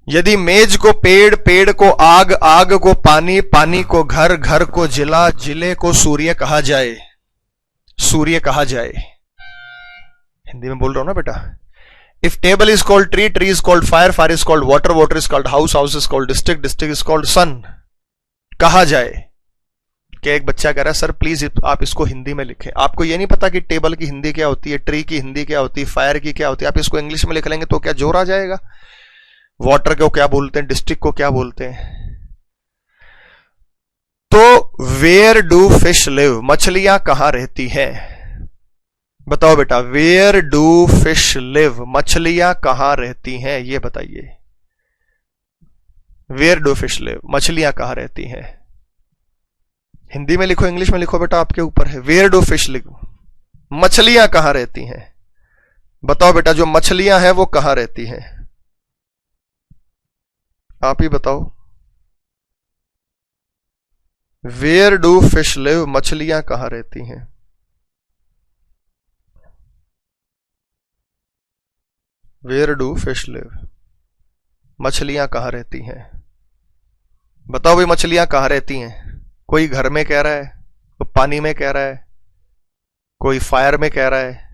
Speaker 1: यदि मेज को पेड़, पेड़ को आग, आग को पानी, पानी को घर, घर को जिला, जिले को सूर्य कहा जाए, सूर्य कहा जाए। हिंदी में बोल रहा हूं ना बेटा। If table is called tree, tree is called fire, fire is called water, water is called house, house is called district, district is called sun, कहा जाए। क्या एक बच्चा कह रहा है सर प्लीज आप इसको हिंदी में लिखें। आपको ये नहीं पता कि टेबल की हिंदी क्या होती है, ट्री की हिंदी क्या होती है, फायर की क्या होती है? आप इसको इंग्लिश में लिख लेंगे तो क्या जोर आ जाएगा? वाटर को क्या बोलते हैं, डिस्ट्रिक्ट को क्या बोलते हैं? तो वेयर डू फिश लिव, मछलियां कहां रहती हैं? बताओ बेटा, वेयर डू फिश लिव, मछलियां कहां रहती हैं, ये बताइए। वेयर डू फिश लिव, मछलियां कहां रहती हैं? हिंदी में लिखो, इंग्लिश में लिखो बेटा, आपके ऊपर है। वेयर डू फिश लिव, मछलियां कहां रहती हैं? बताओ बेटा, जो मछलियां हैं वो कहां रहती हैं? आप ही बताओ। वेयर डू फिश लिव, मछलियां कहां रहती हैं? Where do fish live? मछलियां कहां रहती हैं? बताओ भाई, मछलियां कहां रहती हैं? कोई घर में कह रहा है, कोई पानी में कह रहा है, कोई फायर में कह रहा है।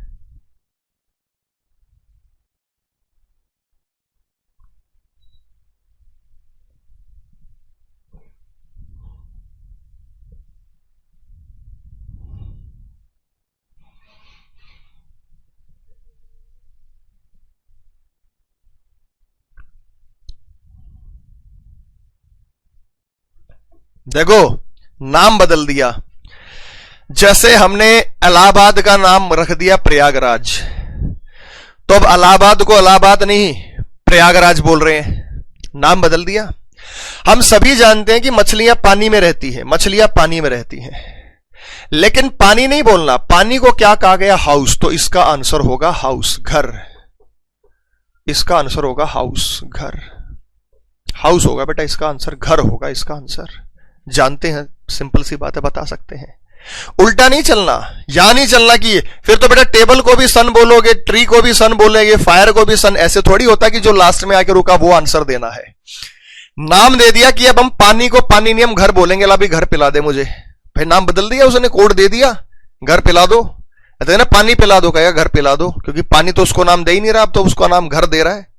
Speaker 1: देखो, नाम बदल दिया। जैसे हमने इलाहाबाद का नाम रख दिया प्रयागराज, तो अब इलाहाबाद को इलाहाबाद नहीं प्रयागराज बोल रहे हैं, नाम बदल दिया। हम सभी जानते हैं कि मछलियां पानी में रहती हैं, मछलियां पानी में रहती हैं, लेकिन पानी नहीं बोलना। पानी को क्या कहा गया? हाउस। तो इसका आंसर होगा हाउस, घर। इसका आंसर होगा हाउस, घर। हाउस होगा बेटा इसका आंसर, घर होगा इसका आंसर। जानते हैं, सिंपल सी बात है, बता सकते हैं। उल्टा नहीं चलना, यहां नहीं चलना कि फिर तो बेटा टेबल को भी सन बोलोगे, ट्री को भी सन बोलेंगे, फायर को भी सन। ऐसे थोड़ी होता कि जो लास्ट में आके रुका वो आंसर देना है। नाम दे दिया कि अब हम पानी को पानी नहीं, हम घर बोलेंगे। ला भी घर पिला दे मुझे, भाई नाम बदल दिया उसने, कोड दे दिया, घर पिला दो। कहते ना पानी पिला दो, कहेगा घर पिला दो, क्योंकि पानी तो उसको नाम दे ही नहीं रहा, अब तो उसको नाम घर दे रहा है।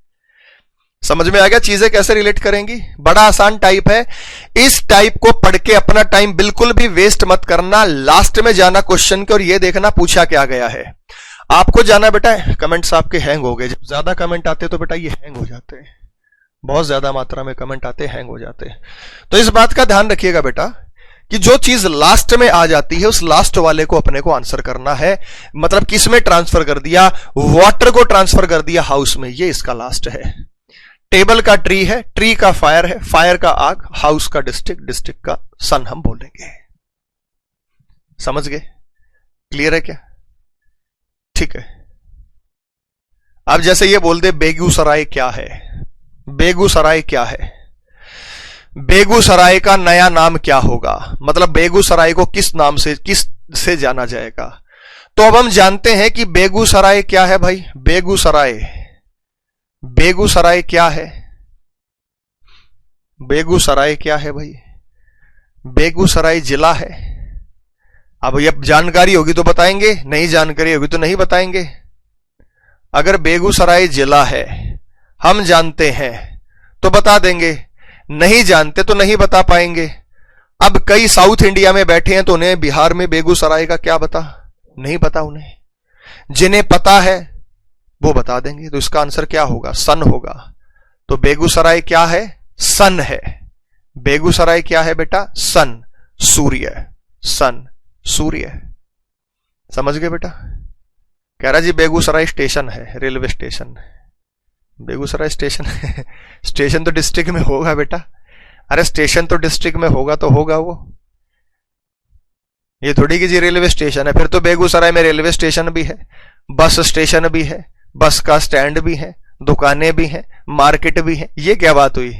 Speaker 1: समझ में आ गया चीजें कैसे रिलेट करेंगी? बड़ा आसान टाइप है। इस टाइप को पढ़ के अपना टाइम बिल्कुल भी वेस्ट मत करना। लास्ट में जाना क्वेश्चन के और ये देखना पूछा क्या गया है। आपको जाना बेटा, कमेंट्स आपके हैंग हो गए। जब ज्यादा कमेंट आते तो बेटा ये हैंग हो जाते हैं, बहुत ज्यादा मात्रा में कमेंट आते, हैंग हो जाते हैं। तो इस बात का ध्यान रखिएगा बेटा कि जो चीज लास्ट में आ जाती है उस लास्ट वाले को अपने को आंसर करना है। मतलब किस में ट्रांसफर कर दिया? वाटर को ट्रांसफर कर दिया हाउस में, ये इसका लास्ट है। टेबल का ट्री है, ट्री का फायर है, फायर का आग, हाउस का डिस्ट्रिक्ट, डिस्ट्रिक्ट का सन हम बोलेंगे। समझ गए? क्लियर है क्या? ठीक है। अब जैसे ये बोल दे बेगूसराय क्या है? बेगूसराय क्या है? बेगूसराय का नया नाम क्या होगा? मतलब बेगूसराय को किस नाम से, किस से जाना जाएगा? तो अब हम जानते हैं कि बेगूसराय क्या है भाई। बेगूसराय, बेगूसराय क्या है? बेगूसराय क्या है भाई? बेगूसराय जिला है। अब ये जानकारी होगी तो बताएंगे, नहीं जानकारी होगी तो नहीं बताएंगे। अगर बेगूसराय जिला है हम जानते हैं तो बता देंगे, नहीं जानते तो नहीं बता पाएंगे। अब कई साउथ इंडिया में बैठे हैं तो उन्हें बिहार में बेगूसराय का क्या पता, नहीं पता उन्हें। जिन्हें पता है वो बता देंगे। तो इसका आंसर क्या होगा? सन होगा। तो बेगूसराय क्या है? सन है। बेगूसराय क्या है बेटा? सन, सूर्य, सन, सूर्य। समझ गए बेटा? कह रहा जी बेगूसराय स्टेशन है, रेलवे स्टेशन। बेगूसराय स्टेशन है स्टेशन तो डिस्ट्रिक्ट में होगा बेटा। अरे स्टेशन तो डिस्ट्रिक्ट में होगा तो होगा वो, ये थोड़ी कि जी रेलवे स्टेशन है। फिर तो बेगूसराय में रेलवे स्टेशन भी है, बस स्टेशन भी है, बस का स्टैंड भी है, दुकानें भी हैं, मार्केट भी है। ये क्या बात हुई?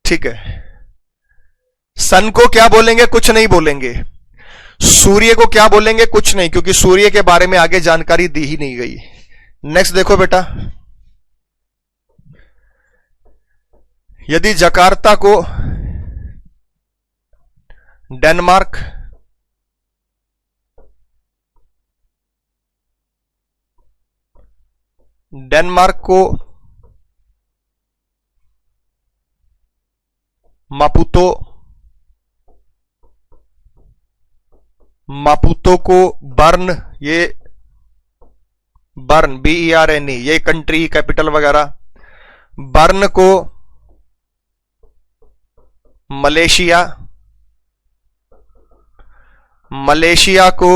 Speaker 1: ठीक है। सन को क्या बोलेंगे? कुछ नहीं बोलेंगे। सूर्य को क्या बोलेंगे? कुछ नहीं, क्योंकि सूर्य के बारे में आगे जानकारी दी ही नहीं गई। नेक्स्ट देखो बेटा, यदि जकार्ता को डेनमार्क, डेनमार्क को मापुतो, मापुतो को बर्न, ये बर्न BERN, ये कंट्री कैपिटल वगैरह। बर्न को मलेशिया, मलेशिया को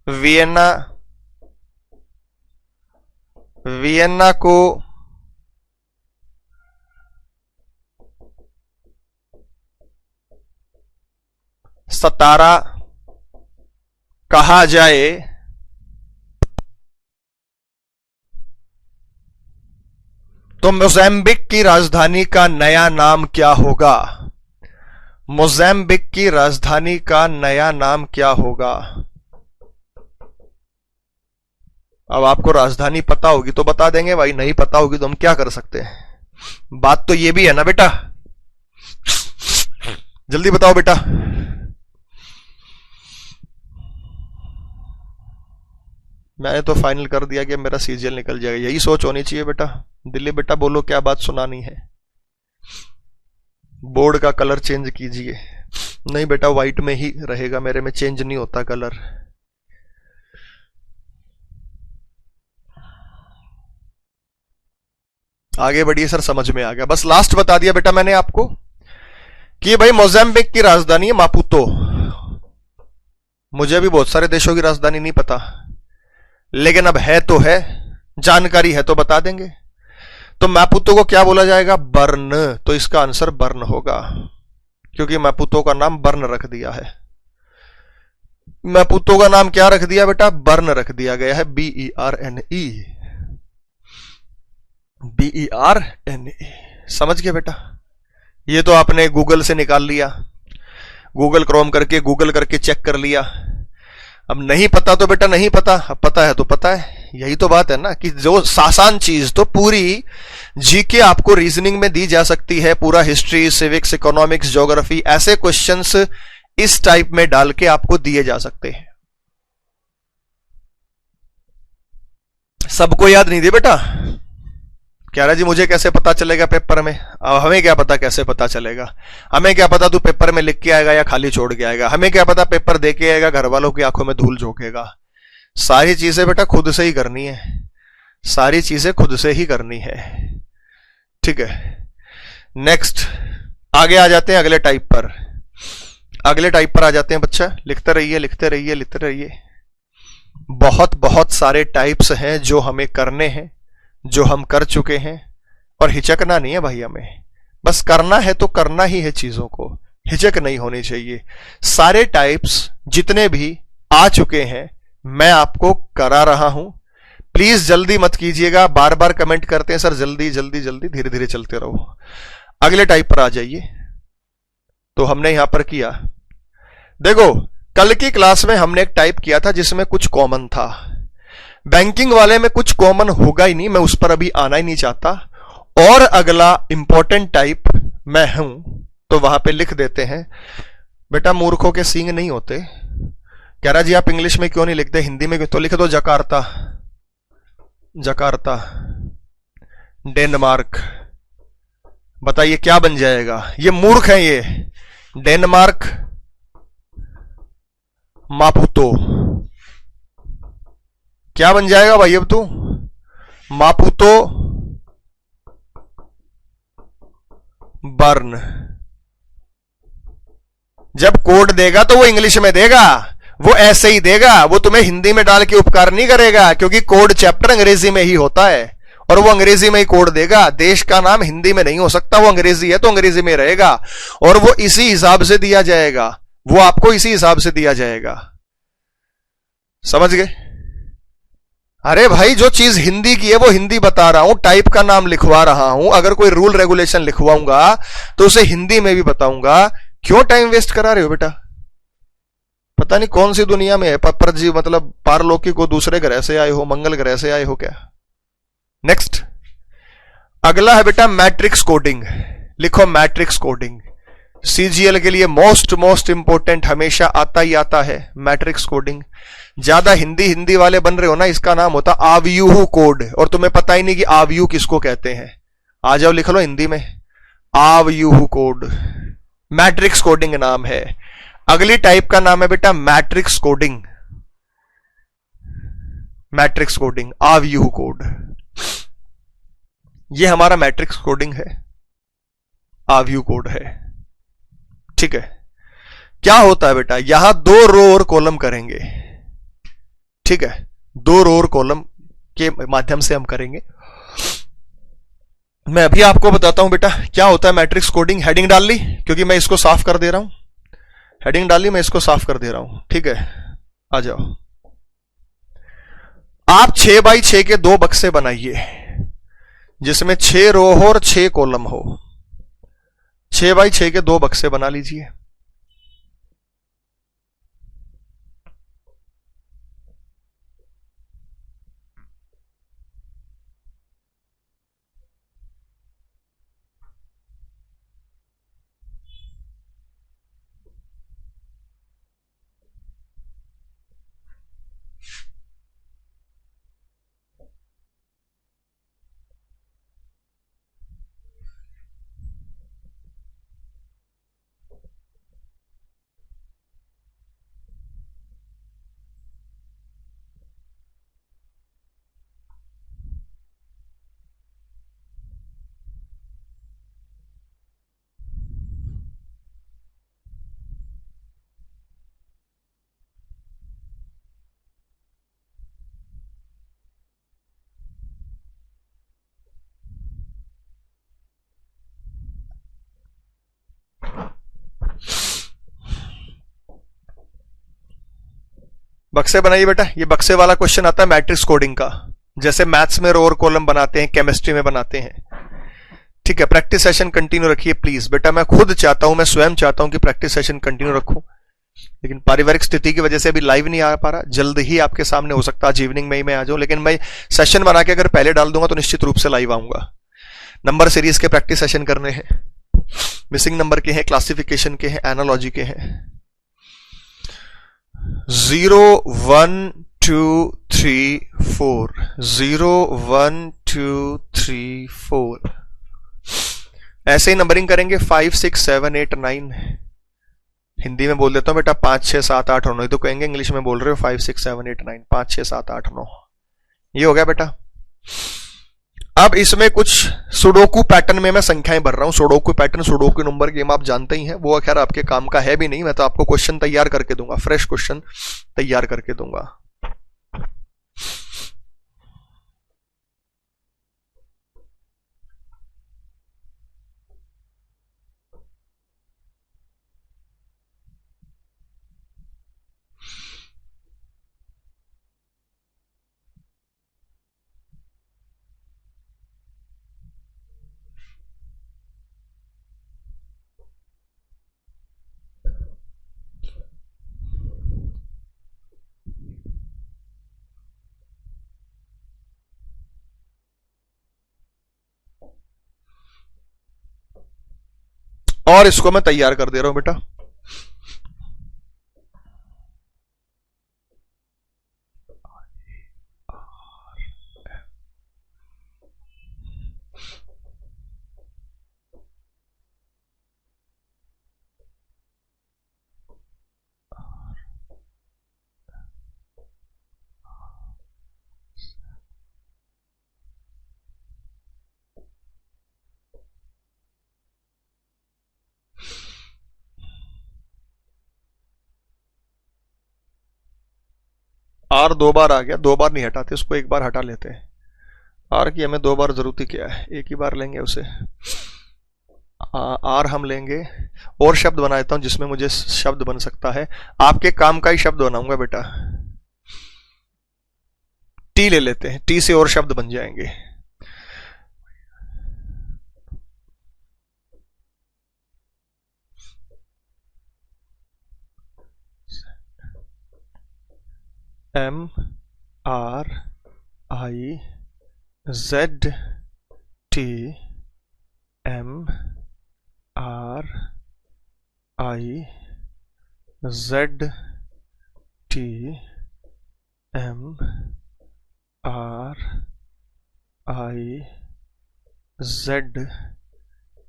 Speaker 1: वियना, वियना को सतारा कहा जाए तो मोज़ैम्बिक की राजधानी का नया नाम क्या होगा? मोज़ैम्बिक की राजधानी का नया नाम क्या होगा? अब आपको राजधानी पता होगी तो बता देंगे भाई, नहीं पता होगी तो हम क्या कर सकते हैं। बात तो ये भी है ना बेटा, जल्दी बताओ बेटा। मैंने तो फाइनल कर दिया कि मेरा सीजीएल निकल जाएगा, यही सोच होनी चाहिए बेटा। दिल्ली बेटा बोलो क्या बात सुनानी है। बोर्ड का कलर चेंज कीजिए। नहीं बेटा व्हाइट में ही रहेगा, मेरे में चेंज नहीं होता कलर। आगे बढ़िए सर, समझ में आ गया। बस लास्ट बता दिया बेटा मैंने आपको कि भाई मोजाम्बिक की राजधानी है मापुतो। मुझे भी बहुत सारे देशों की राजधानी नहीं पता, लेकिन अब है तो है, जानकारी है तो बता देंगे। तो मापुतो को क्या बोला जाएगा? बर्न। तो इसका आंसर बर्न होगा, क्योंकि मापुतो का नाम बर्न रख दिया है। मापुतो का नाम क्या रख दिया बेटा? बर्न रख दिया गया है, BERNE। BERNE, समझ गए बेटा? ये तो आपने गूगल से निकाल लिया, गूगल क्रोम करके गूगल करके चेक कर लिया। अब नहीं पता तो बेटा नहीं पता, अब पता है तो पता है। यही तो बात है ना कि जो आसान चीज तो पूरी जीके आपको रीजनिंग में दी जा सकती है, पूरा हिस्ट्री, सिविक्स, इकोनॉमिक्स, ज्योग्राफी, ऐसे क्वेश्चंस इस टाइप में डाल के आपको दिए जा सकते हैं। सबको याद नहीं दे बेटा। कह रहा जी मुझे कैसे पता चलेगा पेपर में? अब हमें क्या पता कैसे पता चलेगा? हमें क्या पता तू पेपर में लिख के आएगा या खाली छोड़ के आएगा? हमें क्या पता पेपर दे के आएगा घर वालों की आंखों में धूल झोंकेगा? सारी चीजें बेटा खुद से ही करनी है, सारी चीजें खुद से ही करनी है। ठीक है, नेक्स्ट आगे आ जाते हैं अगले टाइप पर। अगले टाइप पर आ जाते हैं बच्चा, लिखते रहिए लिखते रहिए लिखते रहिए। बहुत बहुत सारे टाइप्स हैं जो हमें करने हैं, जो हम कर चुके हैं, और हिचकना नहीं है भाई हमें, बस करना है तो करना ही है चीजों को, हिचक नहीं होनी चाहिए। सारे टाइप्स जितने भी आ चुके हैं मैं आपको करा रहा हूं, प्लीज जल्दी मत कीजिएगा। बार बार कमेंट करते हैं सर जल्दी जल्दी जल्दी, धीरे धीरे चलते रहो। अगले टाइप पर आ जाइए। तो हमने यहां पर किया, देखो कल की क्लास में हमने एक टाइप किया था जिसमें कुछ कॉमन था। बैंकिंग वाले में कुछ कॉमन होगा ही नहीं, मैं उस पर अभी आना ही नहीं चाहता। और अगला इंपॉर्टेंट टाइप मैं हूं तो वहां पे लिख देते हैं बेटा, मूर्खों के सींग नहीं होते। कह रहा जी आप इंग्लिश में क्यों नहीं लिखते, हिंदी में क्यों? तो लिख दो जकार्ता, जकार्ता डेनमार्क। बताइए क्या बन जाएगा? ये मूर्ख है ये। डेनमार्क मापुतो, क्या बन जाएगा भाई अब तू? Maputo burn. जब कोड देगा तो वो इंग्लिश में देगा, वो ऐसे ही देगा, वो तुम्हें हिंदी में डाल के उपकार नहीं करेगा, क्योंकि कोड चैप्टर अंग्रेजी में ही होता है और वो अंग्रेजी में ही कोड देगा। देश का नाम हिंदी में नहीं हो सकता, वो अंग्रेजी है तो अंग्रेजी में रहेगा और वो इसी हिसाब से दिया जाएगा, वो आपको इसी हिसाब से दिया जाएगा। समझ गए? अरे भाई जो चीज हिंदी की है वो हिंदी बता रहा हूं, टाइप का नाम लिखवा रहा हूं। अगर कोई रूल रेगुलेशन लिखवाऊंगा तो उसे हिंदी में भी बताऊंगा। क्यों टाइम वेस्ट करा रहे हो बेटा? पता नहीं कौन सी दुनिया में है, पर जी मतलब पारलौकिक को दूसरे ग्रह से आए हो, मंगल ग्रह से आए हो क्या? नेक्स्ट अगला है बेटा मैट्रिक्स कोडिंग। लिखो मैट्रिक्स कोडिंग, सीजीएल के लिए मोस्ट इंपोर्टेंट, हमेशा आता ही आता है मैट्रिक्स कोडिंग। ज्यादा हिंदी हिंदी वाले बन रहे हो ना, इसका नाम होता आव्यूह कोड, और तुम्हें पता ही नहीं कि आव्यूह किसको कहते हैं। आ जाओ लिख लो हिंदी में, आव्यूह कोड मैट्रिक्स कोडिंग नाम है। अगली टाइप का नाम है बेटा मैट्रिक्स कोडिंग, मैट्रिक्स कोडिंग आव्यूह कोड। ये हमारा मैट्रिक्स कोडिंग है, आव्यूह कोड है। ठीक है, क्या होता है बेटा? यहां 2 रो और कॉलम करेंगे। ठीक है, 2 रो और कॉलम के माध्यम से हम करेंगे। मैं अभी आपको बताता हूं बेटा क्या होता है मैट्रिक्स कोडिंग। हेडिंग डाल ली, क्योंकि मैं इसको साफ कर दे रहा हूं। हेडिंग डाल ली, मैं इसको साफ कर दे रहा हूं। ठीक है, आ जाओ। आप 6 बाई 6 के 2 बक्से बनाइए जिसमें 6 रो हो और 6 कॉलम हो। 6 बाई 6 के 2 बक्से बना लीजिए। बक्से बनाइए बेटा। ये बक्से वाला क्वेश्चन आता है मैट्रिक्स कोडिंग का, जैसे मैथ्स में रो और कॉलम बनाते हैं, केमिस्ट्री में बनाते हैं। ठीक है, प्रैक्टिस सेशन कंटिन्यू रखिए प्लीज बेटा। मैं खुद चाहता हूं, मैं स्वयं चाहता हूं कि प्रैक्टिस सेशन कंटिन्यू रखूं, लेकिन पारिवारिक स्थिति की वजह से अभी लाइव नहीं आ पा रहा। जल्द ही आपके सामने हो सकता है आज इवनिंग में ही मैं आ जाऊं, लेकिन मैं सेशन बना के अगर पहले डाल दूंगा तो निश्चित रूप से लाइव आऊंगा। नंबर सीरीज के प्रैक्टिस सेशन करने हैं, मिसिंग नंबर के हैं, क्लासिफिकेशन के हैं, एनालॉजी के हैं। 0 1 2 3 4 0 1 2 3 4 ऐसे ही नंबरिंग करेंगे। 5 6 7 8 9 हिंदी में बोल देता हूं बेटा 5 6 7 8 9, तो कहेंगे इंग्लिश में बोल रहे हो 5 6 7 8 9 5 6 7 8 9। ये हो गया बेटा। अब इसमें कुछ सुडोकू पैटर्न में मैं संख्याएं भर रहा हूं। Sudoku pattern, sudoku number game आप जानते ही हैं, वो खैर आपके काम का है भी नहीं। मैं तो आपको क्वेश्चन तैयार करके दूंगा, फ्रेश क्वेश्चन तैयार करके दूंगा। और इसको मैं तैयार कर दे रहा हूं बेटा। आर 2 बार आ गया, 2 बार नहीं हटाते इसको, एक बार हटा लेते हैं। आर की हमें 2 बार जरूरत ही क्या है, एक ही बार लेंगे उसे। आर हम लेंगे और शब्द बना देता हूं जिसमें मुझे शब्द बन सकता है। आपके काम का ही शब्द बनाऊंगा बेटा। टी ले लेते हैं, टी से और शब्द बन जाएंगे। M R I Z T M R I Z T M R I Z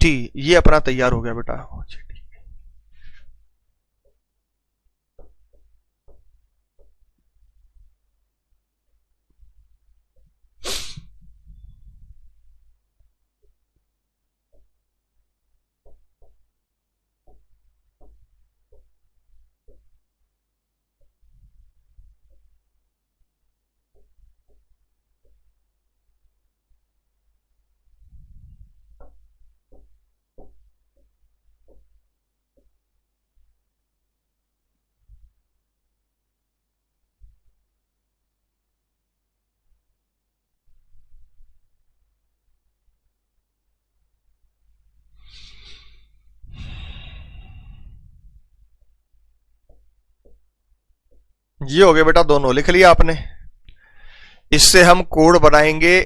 Speaker 1: T, ये अपना तैयार हो गया बेटा। ये हो गए बेटा, दोनों लिख लिया आपने। इससे हम कोड बनाएंगे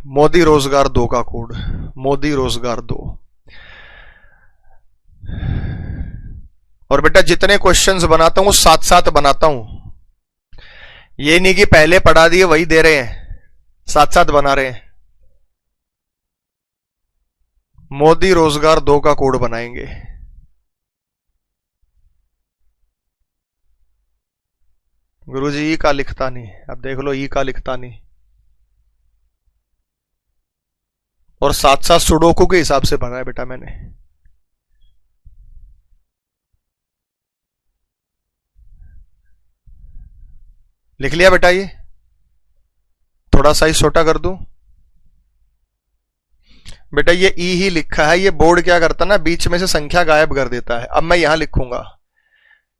Speaker 1: मोदी रोजगार 2 का कोड, मोदी रोजगार 2। और बेटा जितने क्वेश्चंस बनाता हूं साथ साथ बनाता हूं, ये नहीं कि पहले पढ़ा दिए वही दे रहे हैं, साथ साथ बना रहे हैं। मोदी रोजगार 2 का कोड बनाएंगे। गुरुजी ई का लिखता नहीं, अब देख लो ई का लिखता नहीं। और साथ साथ सुडोकू के हिसाब से बनाया बेटा मैंने। लिख लिया बेटा, ये थोड़ा साइज छोटा कर दूं बेटा। ये ई ही लिखा है, ये बोर्ड क्या करता है ना, बीच में से संख्या गायब कर देता है। अब मैं यहां लिखूंगा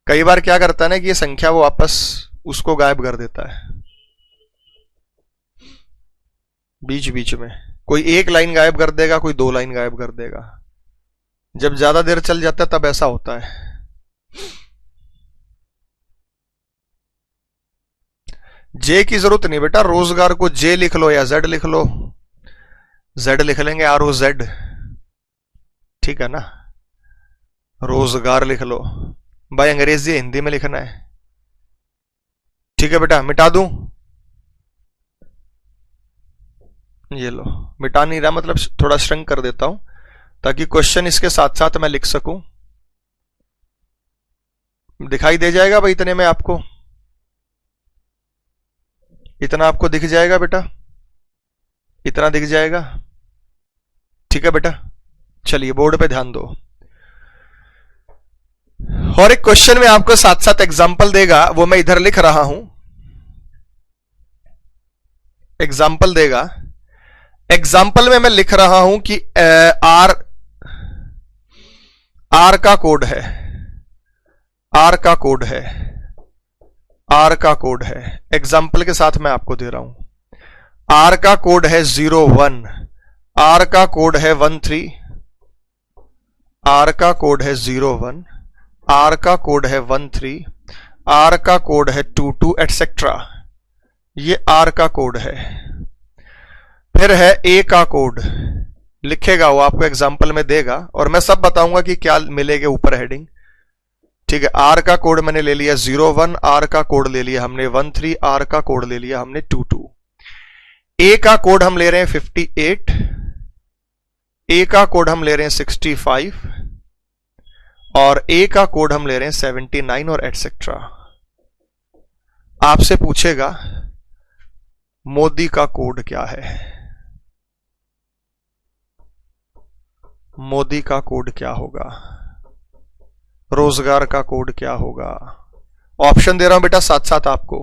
Speaker 1: कई बार क्या करता है ना कि ये संख्या वो वापस उसको गायब कर देता है बीच बीच में। कोई एक लाइन गायब कर देगा, कोई 2 लाइन गायब कर देगा। जब ज्यादा देर चल जाता है तब ऐसा होता है। जे की जरूरत नहीं बेटा, रोजगार को जे लिख लो या जेड लिख लो। जेड लिख लेंगे, ROZ, ठीक है ना। रोजगार लिख लो भाई, अंग्रेजी हिंदी में लिखना है, ठीक है बेटा। मिटा दूं, ये लो, मिटा नहीं रहा, मतलब थोड़ा श्रंक कर देता हूं ताकि क्वेश्चन इसके साथ साथ मैं लिख सकूं। दिखाई दे जाएगा भाई इतने में आपको? इतना आपको दिख जाएगा बेटा? इतना दिख जाएगा? ठीक है बेटा, चलिए बोर्ड पे ध्यान दो। और एक क्वेश्चन में आपको साथ साथ एग्जाम्पल देगा, वो मैं इधर लिख रहा हूं। एग्जाम्पल देगा, एग्जाम्पल में मैं लिख रहा हूं कि आर का कोड है, आर का कोड है, आर का कोड है। एग्जाम्पल के साथ मैं आपको दे रहा हूं। आर का कोड है 01, आर का कोड है 13, आर का कोड है 01, आर का कोड है 13, आर का कोड है 22 एटसेट्रा। ये आर का कोड है। फिर है ए का कोड, लिखेगा वो आपको एग्जाम्पल में देगा और मैं सब बताऊंगा कि क्या मिलेगा ऊपर हेडिंग, ठीक है। आर का कोड मैंने ले लिया 01, आर का कोड ले लिया हमने 13, आर का कोड ले लिया हमने 22। ए का कोड हम ले रहे हैं 58, ए का कोड हम ले रहे हैं 65 और ए का कोड हम ले रहे हैं 79 और एटसेट्रा। आपसे पूछेगा मोदी का कोड क्या है, मोदी का कोड क्या होगा, रोजगार का कोड क्या होगा। ऑप्शन दे रहा हूं बेटा साथ साथ आपको,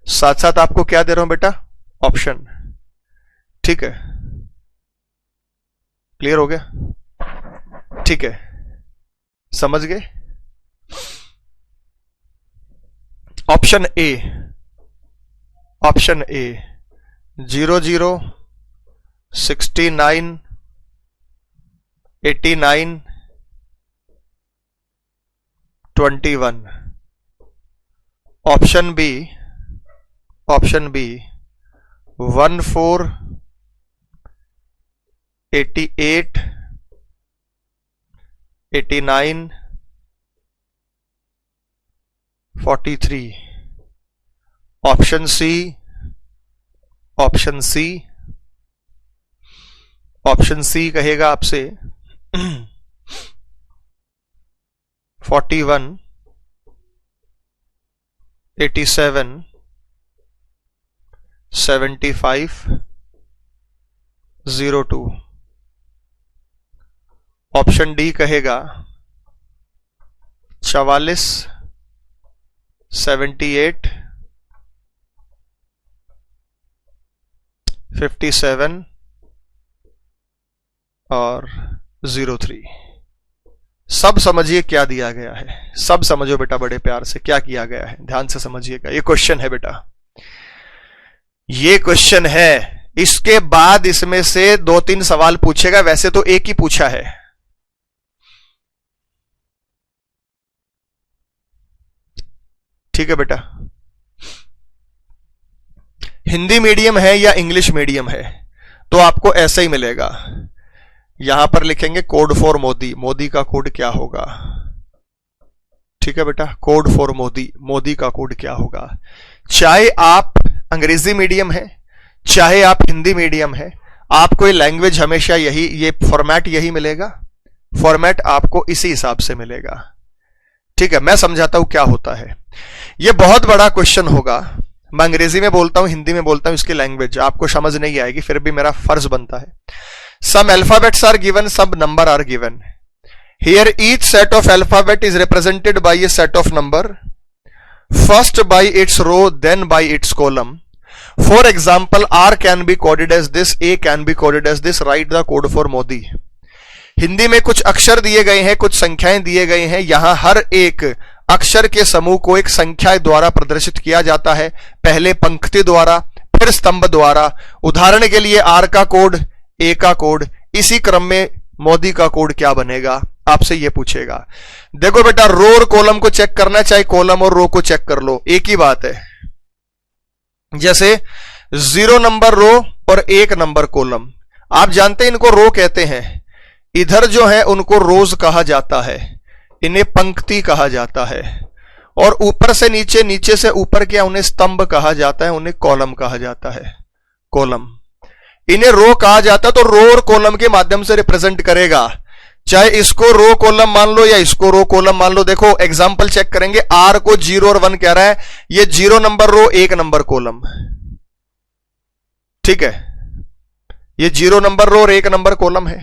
Speaker 1: साथ साथ आपको क्या दे रहा हूं बेटा, ऑप्शन, ठीक है। क्लियर हो गया, ठीक है, समझ गए। Option A, option A 00, 69, 89, 21। Option B, option B 14, 88, 89, 43। Option C, option C, option C कहेगा आपसे 41, 87, 75, 02। ऑप्शन डी कहेगा 44, 78, 57 और 03। सब समझिए क्या दिया गया है, सब समझो बेटा बड़े प्यार से क्या किया गया है, ध्यान से समझिएगा। ये क्वेश्चन है बेटा, ये क्वेश्चन है। इसके बाद इसमें से 2-3 सवाल पूछेगा, वैसे तो एक ही पूछा है। ठीक है बेटा, हिंदी मीडियम है या इंग्लिश मीडियम है तो आपको ऐसा ही मिलेगा। यहां पर लिखेंगे कोड फॉर मोदी, मोदी का कोड क्या होगा, ठीक है बेटा, कोड फॉर मोदी, मोदी का कोड क्या होगा। चाहे आप अंग्रेजी मीडियम है, चाहे आप हिंदी मीडियम है, आपको ये लैंग्वेज हमेशा यही, ये फॉर्मेट यही मिलेगा, फॉर्मेट आपको इसी हिसाब से मिलेगा। ठीक है, मैं समझाता हूं क्या होता है। ये बहुत बड़ा क्वेश्चन होगा, मैं अंग्रेजी में बोलता हूं, हिंदी में बोलता हूं, इसकी लैंग्वेज आपको समझ नहीं आएगी, फिर भी मेरा फर्ज बनता है। Some alphabets are given, some number are given. Here each set of alphabet is represented by a set of number, first by its row, then by its column. For example, R can be coded as this, A can be coded as this. Write the code for Modi. Hindi में कुछ अक्षर दिए गए हैं, कुछ संख्याएं दिए गए हैं, यहां हर एक अक्षर के समूह को एक संख्या द्वारा प्रदर्शित किया जाता है, पहले पंक्ति द्वारा फिर स्तंभ द्वारा। उदाहरण के लिए आर का कोड, ए का कोड, इसी क्रम में मोदी का कोड क्या बनेगा, आपसे यह पूछेगा। देखो बेटा, रो और कॉलम को चेक करना, चाहे कॉलम और रो को चेक कर लो, एक ही बात है। जैसे 0 नंबर रो और 1 नंबर कॉलम, आप जानते हैं इनको रो कहते हैं। इधर जो है उनको रोज कहा जाता है, इन्हें पंक्ति कहा जाता है, और ऊपर से नीचे, नीचे से ऊपर क्या, उन्हें स्तंभ कहा जाता है, उन्हें कॉलम कहा जाता है, कॉलम। इन्हें रो कहा जाता है, तो रो और कॉलम के माध्यम से रिप्रेजेंट करेगा, चाहे इसको रो कॉलम मान लो या इसको रो कॉलम मान लो। देखो एग्जाम्पल चेक करेंगे, आर को 0 और 1 कह रहा है, ये 0 नंबर रो 1 नंबर कॉलम, ठीक है, ये 0 नंबर रो और 1 नंबर कॉलम है।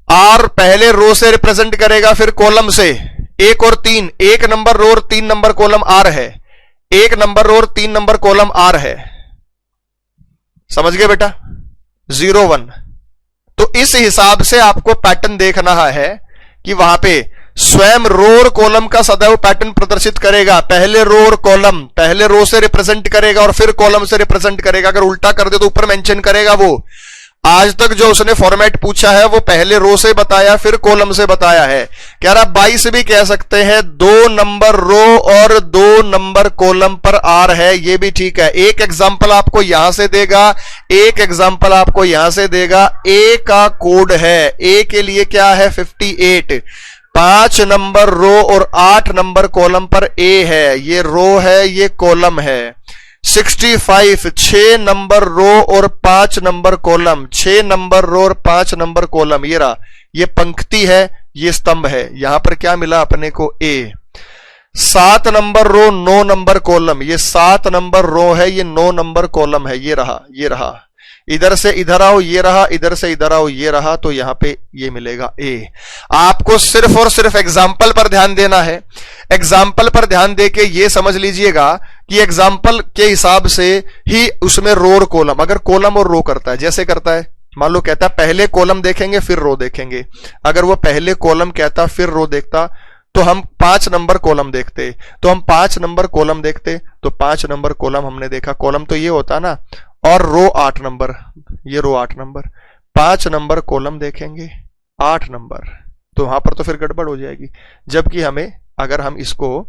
Speaker 1: आर पहले रो से रिप्रेजेंट करेगा, फिर कॉलम से, 1 और 3, 1 नंबर रो और 3 नंबर कॉलम आर है, 1 नंबर रो और 3 नंबर कॉलम आर है, समझ गए बेटा, 0 1। तो इस हिसाब से आपको पैटर्न देखना है कि वहां पे स्वयं रो और कॉलम का सदैव पैटर्न प्रदर्शित करेगा। पहले रो और कॉलम, पहले रो से रिप्रेजेंट करेगा और फिर कॉलम से रिप्रेजेंट करेगा। अगर उल्टा कर दे तो ऊपर मेंशन करेगा। वो आज तक जो उसने फॉर्मेट पूछा है वो पहले रो से बताया फिर कॉलम से बताया है। कह रहा 22 भी कह सकते हैं, 2 नंबर रो और 2 नंबर कॉलम पर आर है, ये भी ठीक है। एक एग्जांपल आपको यहां से देगा, एक एग्जांपल आपको यहां से देगा। ए का कोड है, ए के लिए क्या है 58, 5 नंबर रो और 8 नंबर कॉलम पर ए है, ये रो है ये कॉलम है। 65, 6 नंबर रो और 5 नंबर कॉलम, 6 नंबर रो और 5 नंबर कॉलम, ये रहा, ये पंक्ति है ये स्तंभ है। यहां पर क्या मिला अपने को ए। 7 नंबर रो 9 नंबर कॉलम, ये 7 नंबर रो है ये 9 नंबर कॉलम है, ये रहा ये रहा। इधर से इधर आओ ये रहा, इधर से इधर आओ ये रहा, तो यहां पे ये मिलेगा ए। आपको सिर्फ और सिर्फ एग्जाम्पल पर ध्यान देना है। एग्जाम्पल पर ध्यान देके ये समझ लीजिएगा कि एग्जाम्पल के हिसाब से ही उसमें रो और कॉलम, अगर कॉलम और रो करता है, जैसे करता है, मान लो कहता है पहले कॉलम देखेंगे फिर रो देखेंगे। अगर वो पहले कॉलम कहता फिर रो देखता तो हम 5 नंबर कॉलम देखते, तो हम 5 नंबर कॉलम देखते, तो 5 नंबर कॉलम हमने देखा, कॉलम तो ये होता ना, और रो 8 नंबर, ये रो 8 नंबर, 5 नंबर कॉलम देखेंगे 8 नंबर, तो वहां पर तो फिर गड़बड़ हो जाएगी। जबकि हमें, अगर हम इसको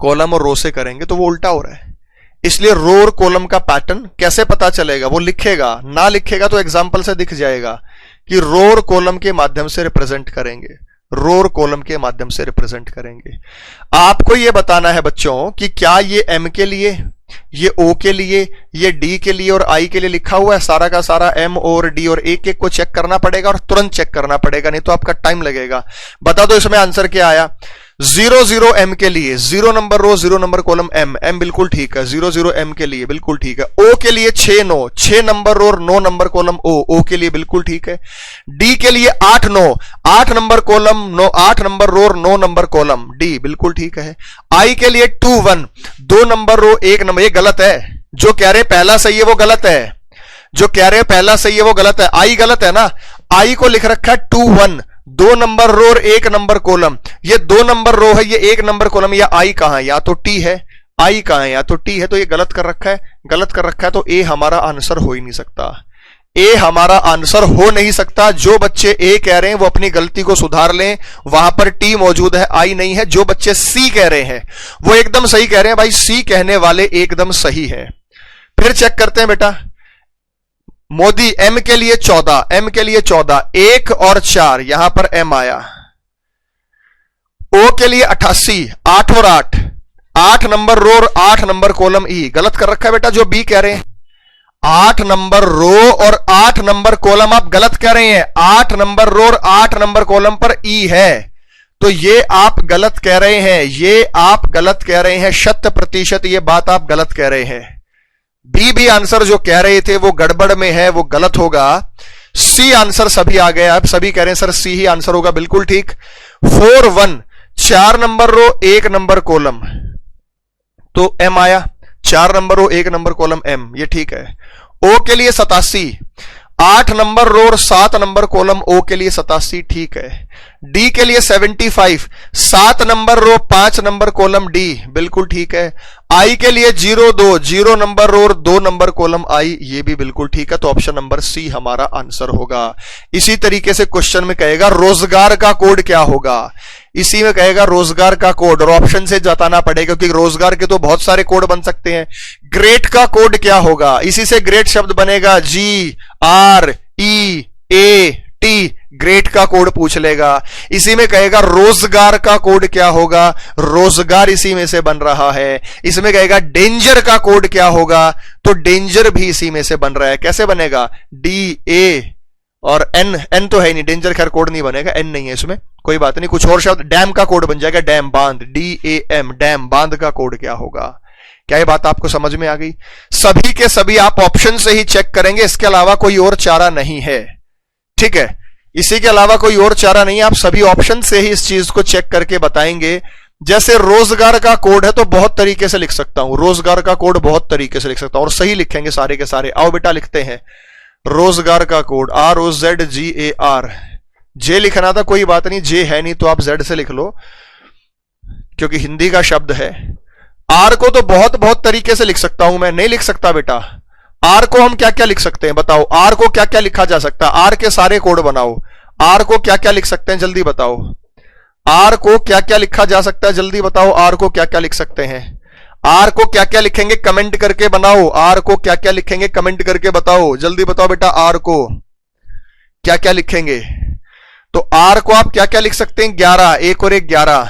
Speaker 1: कॉलम और रो से करेंगे तो वो उल्टा हो रहा है। इसलिए रो और कॉलम का पैटर्न कैसे पता चलेगा, वो लिखेगा, ना लिखेगा तो एग्जाम्पल से दिख जाएगा कि रो और कॉलम के माध्यम से रिप्रेजेंट करेंगे, रो और कॉलम के माध्यम से रिप्रेजेंट करेंगे। आपको यह बताना है बच्चों कि क्या ये एम के लिए, ये ओ के लिए, ये डी के लिए और आई के लिए लिखा हुआ है। सारा का सारा एम और डी और एक एक को चेक करना पड़ेगा और तुरंत चेक करना पड़ेगा, नहीं तो आपका टाइम लगेगा। बता दो इसमें आंसर क्या आया। 0 0 एम के लिए, 0 नंबर रो 0 नंबर कॉलम एम, एम बिल्कुल ठीक है। 0 0 एम के लिए बिल्कुल ठीक है। ओ के लिए 6 9, 6 नंबर रो और 9 नंबर कॉलम ओ, ओ के लिए बिल्कुल ठीक है। डी के लिए 8 9, 8 नंबर कॉलम 9, 8 नंबर रो और 9 नंबर कॉलम, डी बिल्कुल ठीक है। आई के लिए 2 1, 2 नंबर रो 1 नंबर, ये गलत है। जो कह रहे पहला सही है वो गलत है, जो कह रहे पहला सही है वो गलत है। आई गलत है ना, आई को लिख रखा है 2 1, 2 नंबर रो और 1 नंबर कॉलम, ये 2 नंबर रो है ये 1 नंबर कॉलम, या आई कहां है, या तो टी है, आई कहां है, या तो टी है, तो ये गलत कर रखा है, गलत कर रखा है, तो ए हमारा आंसर हो ही नहीं सकता। ए हमारा आंसर हो नहीं सकता। जो बच्चे ए कह रहे हैं वो अपनी गलती को सुधार लें, वहां पर टी मौजूद है, आई नहीं है। जो बच्चे सी कह रहे हैं वो एकदम सही कह रहे हैं, भाई सी कहने वाले एकदम सही है। फिर चेक करते हैं बेटा, मोदी एम के लिए 14, एम के लिए 14, 1 और 4, यहां पर एम आया। ओ के लिए 88, 8 और 8, 8 नंबर रो और 8 नंबर कॉलम ई, गलत कर रखा है बेटा। जो बी कह रहे हैं 8 नंबर रो और 8 नंबर कॉलम, आप गलत कह रहे हैं। 8 नंबर रो और 8 नंबर कॉलम पर ई है, तो ये आप गलत कह रहे हैं, ये आप गलत कह रहे हैं, 100% ये बात आप गलत कह रहे हैं। बी भी आंसर जो कह रहे थे वो गड़बड़ में है, वो गलत होगा। सी आंसर सभी आ गया, अब सभी कह रहे हैं सर सी ही आंसर होगा, बिल्कुल ठीक। 4 1, 4 नंबर रो 1 नंबर कॉलम, तो एम आया। 4 नंबर रो 1 नंबर कॉलम एम, ये ठीक है। ओ के लिए 87, 8 नंबर रो और 7 नंबर कॉलम ओ के लिए 87, ठीक है। डी के लिए 75, 7 नंबर रो 5 नंबर कॉलम डी, बिल्कुल ठीक है। आई के लिए 02, 0 नंबर रो और 2 नंबर कॉलम आई, ये भी बिल्कुल ठीक है। तो ऑप्शन नंबर सी हमारा आंसर होगा। इसी तरीके से क्वेश्चन में कहेगा रोजगार का कोड क्या होगा, इसी में कहेगा रोजगार का कोड, और ऑप्शन से जताना पड़ेगा क्योंकि रोजगार के तो बहुत सारे कोड बन सकते हैं। ग्रेट का कोड क्या होगा, इसी से ग्रेट शब्द बनेगा, GREAT, ग्रेट का कोड पूछ लेगा। इसी में कहेगा रोजगार का कोड क्या होगा, रोजगार इसी में से बन रहा है। इसमें कहेगा डेंजर का कोड क्या होगा, तो डेंजर भी इसी में से बन रहा है। कैसे बनेगा, DA और N तो है नहीं, डेंजर खैर कोड नहीं बनेगा, N नहीं है इसमें, कोई बात नहीं। कुछ और शब्द, डैम का कोड बन जाएगा, डैम, बांध, DAM, डैम, बांध का कोड क्या होगा। क्या ये बात आपको समझ में आ गई? सभी के सभी आप ऑप्शन से ही चेक करेंगे, इसके अलावा कोई और चारा नहीं है, ठीक है। इसी के अलावा कोई और चारा नहीं है, आप सभी ऑप्शन से ही इस चीज को चेक करके बताएंगे। जैसे रोजगार का कोड है तो बहुत तरीके से लिख सकता हूं, रोजगार का कोड बहुत तरीके से लिख सकता हूं, और सही लिखेंगे सारे के सारे। आओ बेटा लिखते हैं रोजगार का कोड, ROZGAR। जे लिखना था, कोई बात नहीं, जे है नहीं तो आप Z से लिख लो क्योंकि हिंदी का शब्द है। आर को तो बहुत बहुत तरीके से लिख सकता हूं मैं, नहीं लिख सकता बेटा। आर को हम क्या क्या लिख सकते हैं बताओ, आर को क्या क्या लिखा जा सकता है, आर के सारे कोड बनाओ। आर को क्या क्या लिख सकते हैं जल्दी बताओ, आर को क्या क्या लिखा जा सकता है जल्दी बताओ, आर को क्या क्या लिख सकते हैं, आर को क्या क्या लिखेंगे कमेंट करके बनाओ, आर को क्या क्या लिखेंगे कमेंट करके बताओ, जल्दी बताओ बेटा, आर को क्या क्या लिखेंगे। तो आर को आप क्या क्या लिख सकते हैं, 11, 1 और 1 11।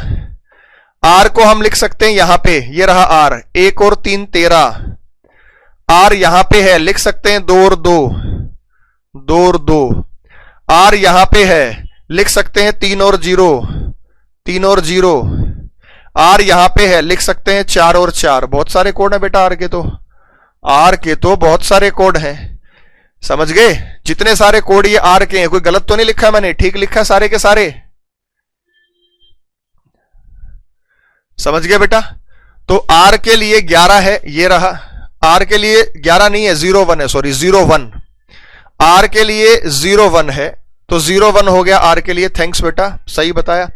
Speaker 1: आर को हम लिख सकते हैं यहां पे, ये रहा आर, 1 और 3 13। आर यहां पे है, लिख सकते हैं 2 और 2, 2 और 2। आर यहां पे है, लिख सकते हैं 3 और 0, 3 और 0। आर यहां पे है, लिख सकते हैं 4 और 4। बहुत सारे कोड हैं बेटा आर के तो, आर के तो बहुत सारे कोड हैं, समझ गए। जितने सारे कोड ये आर के हैं, कोई गलत तो नहीं लिखा है मैंने, ठीक लिखा है सारे के सारे, समझ गए बेटा। तो आर के लिए 11 है, ये रहा। आर के लिए 11 नहीं है, 01 है, सॉरी 01। आर के लिए 01 है तो 01 हो गया आर के लिए, थैंक्स बेटा, सही बताया।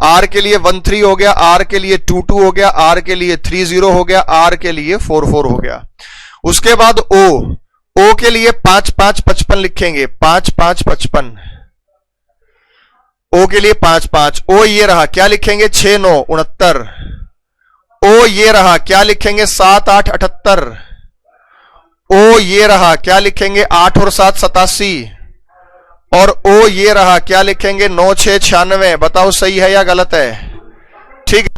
Speaker 1: आर के लिए 13 हो गया, आर के लिए 22 हो गया, आर के लिए 30 हो गया, आर के लिए 44 हो गया। उसके बाद ओ के लिए 5 5 55 लिखेंगे, 5 5 55। ओ के लिए 5 5। ओ ये रहा, क्या लिखेंगे 6 9 69। ओ ये रहा, क्या लिखेंगे 7 8 78। ओ ये रहा, क्या लिखेंगे 8 और 7 87। और ओ ये रहा, क्या लिखेंगे 9 6 96। बताओ सही है या गलत है, ठीक।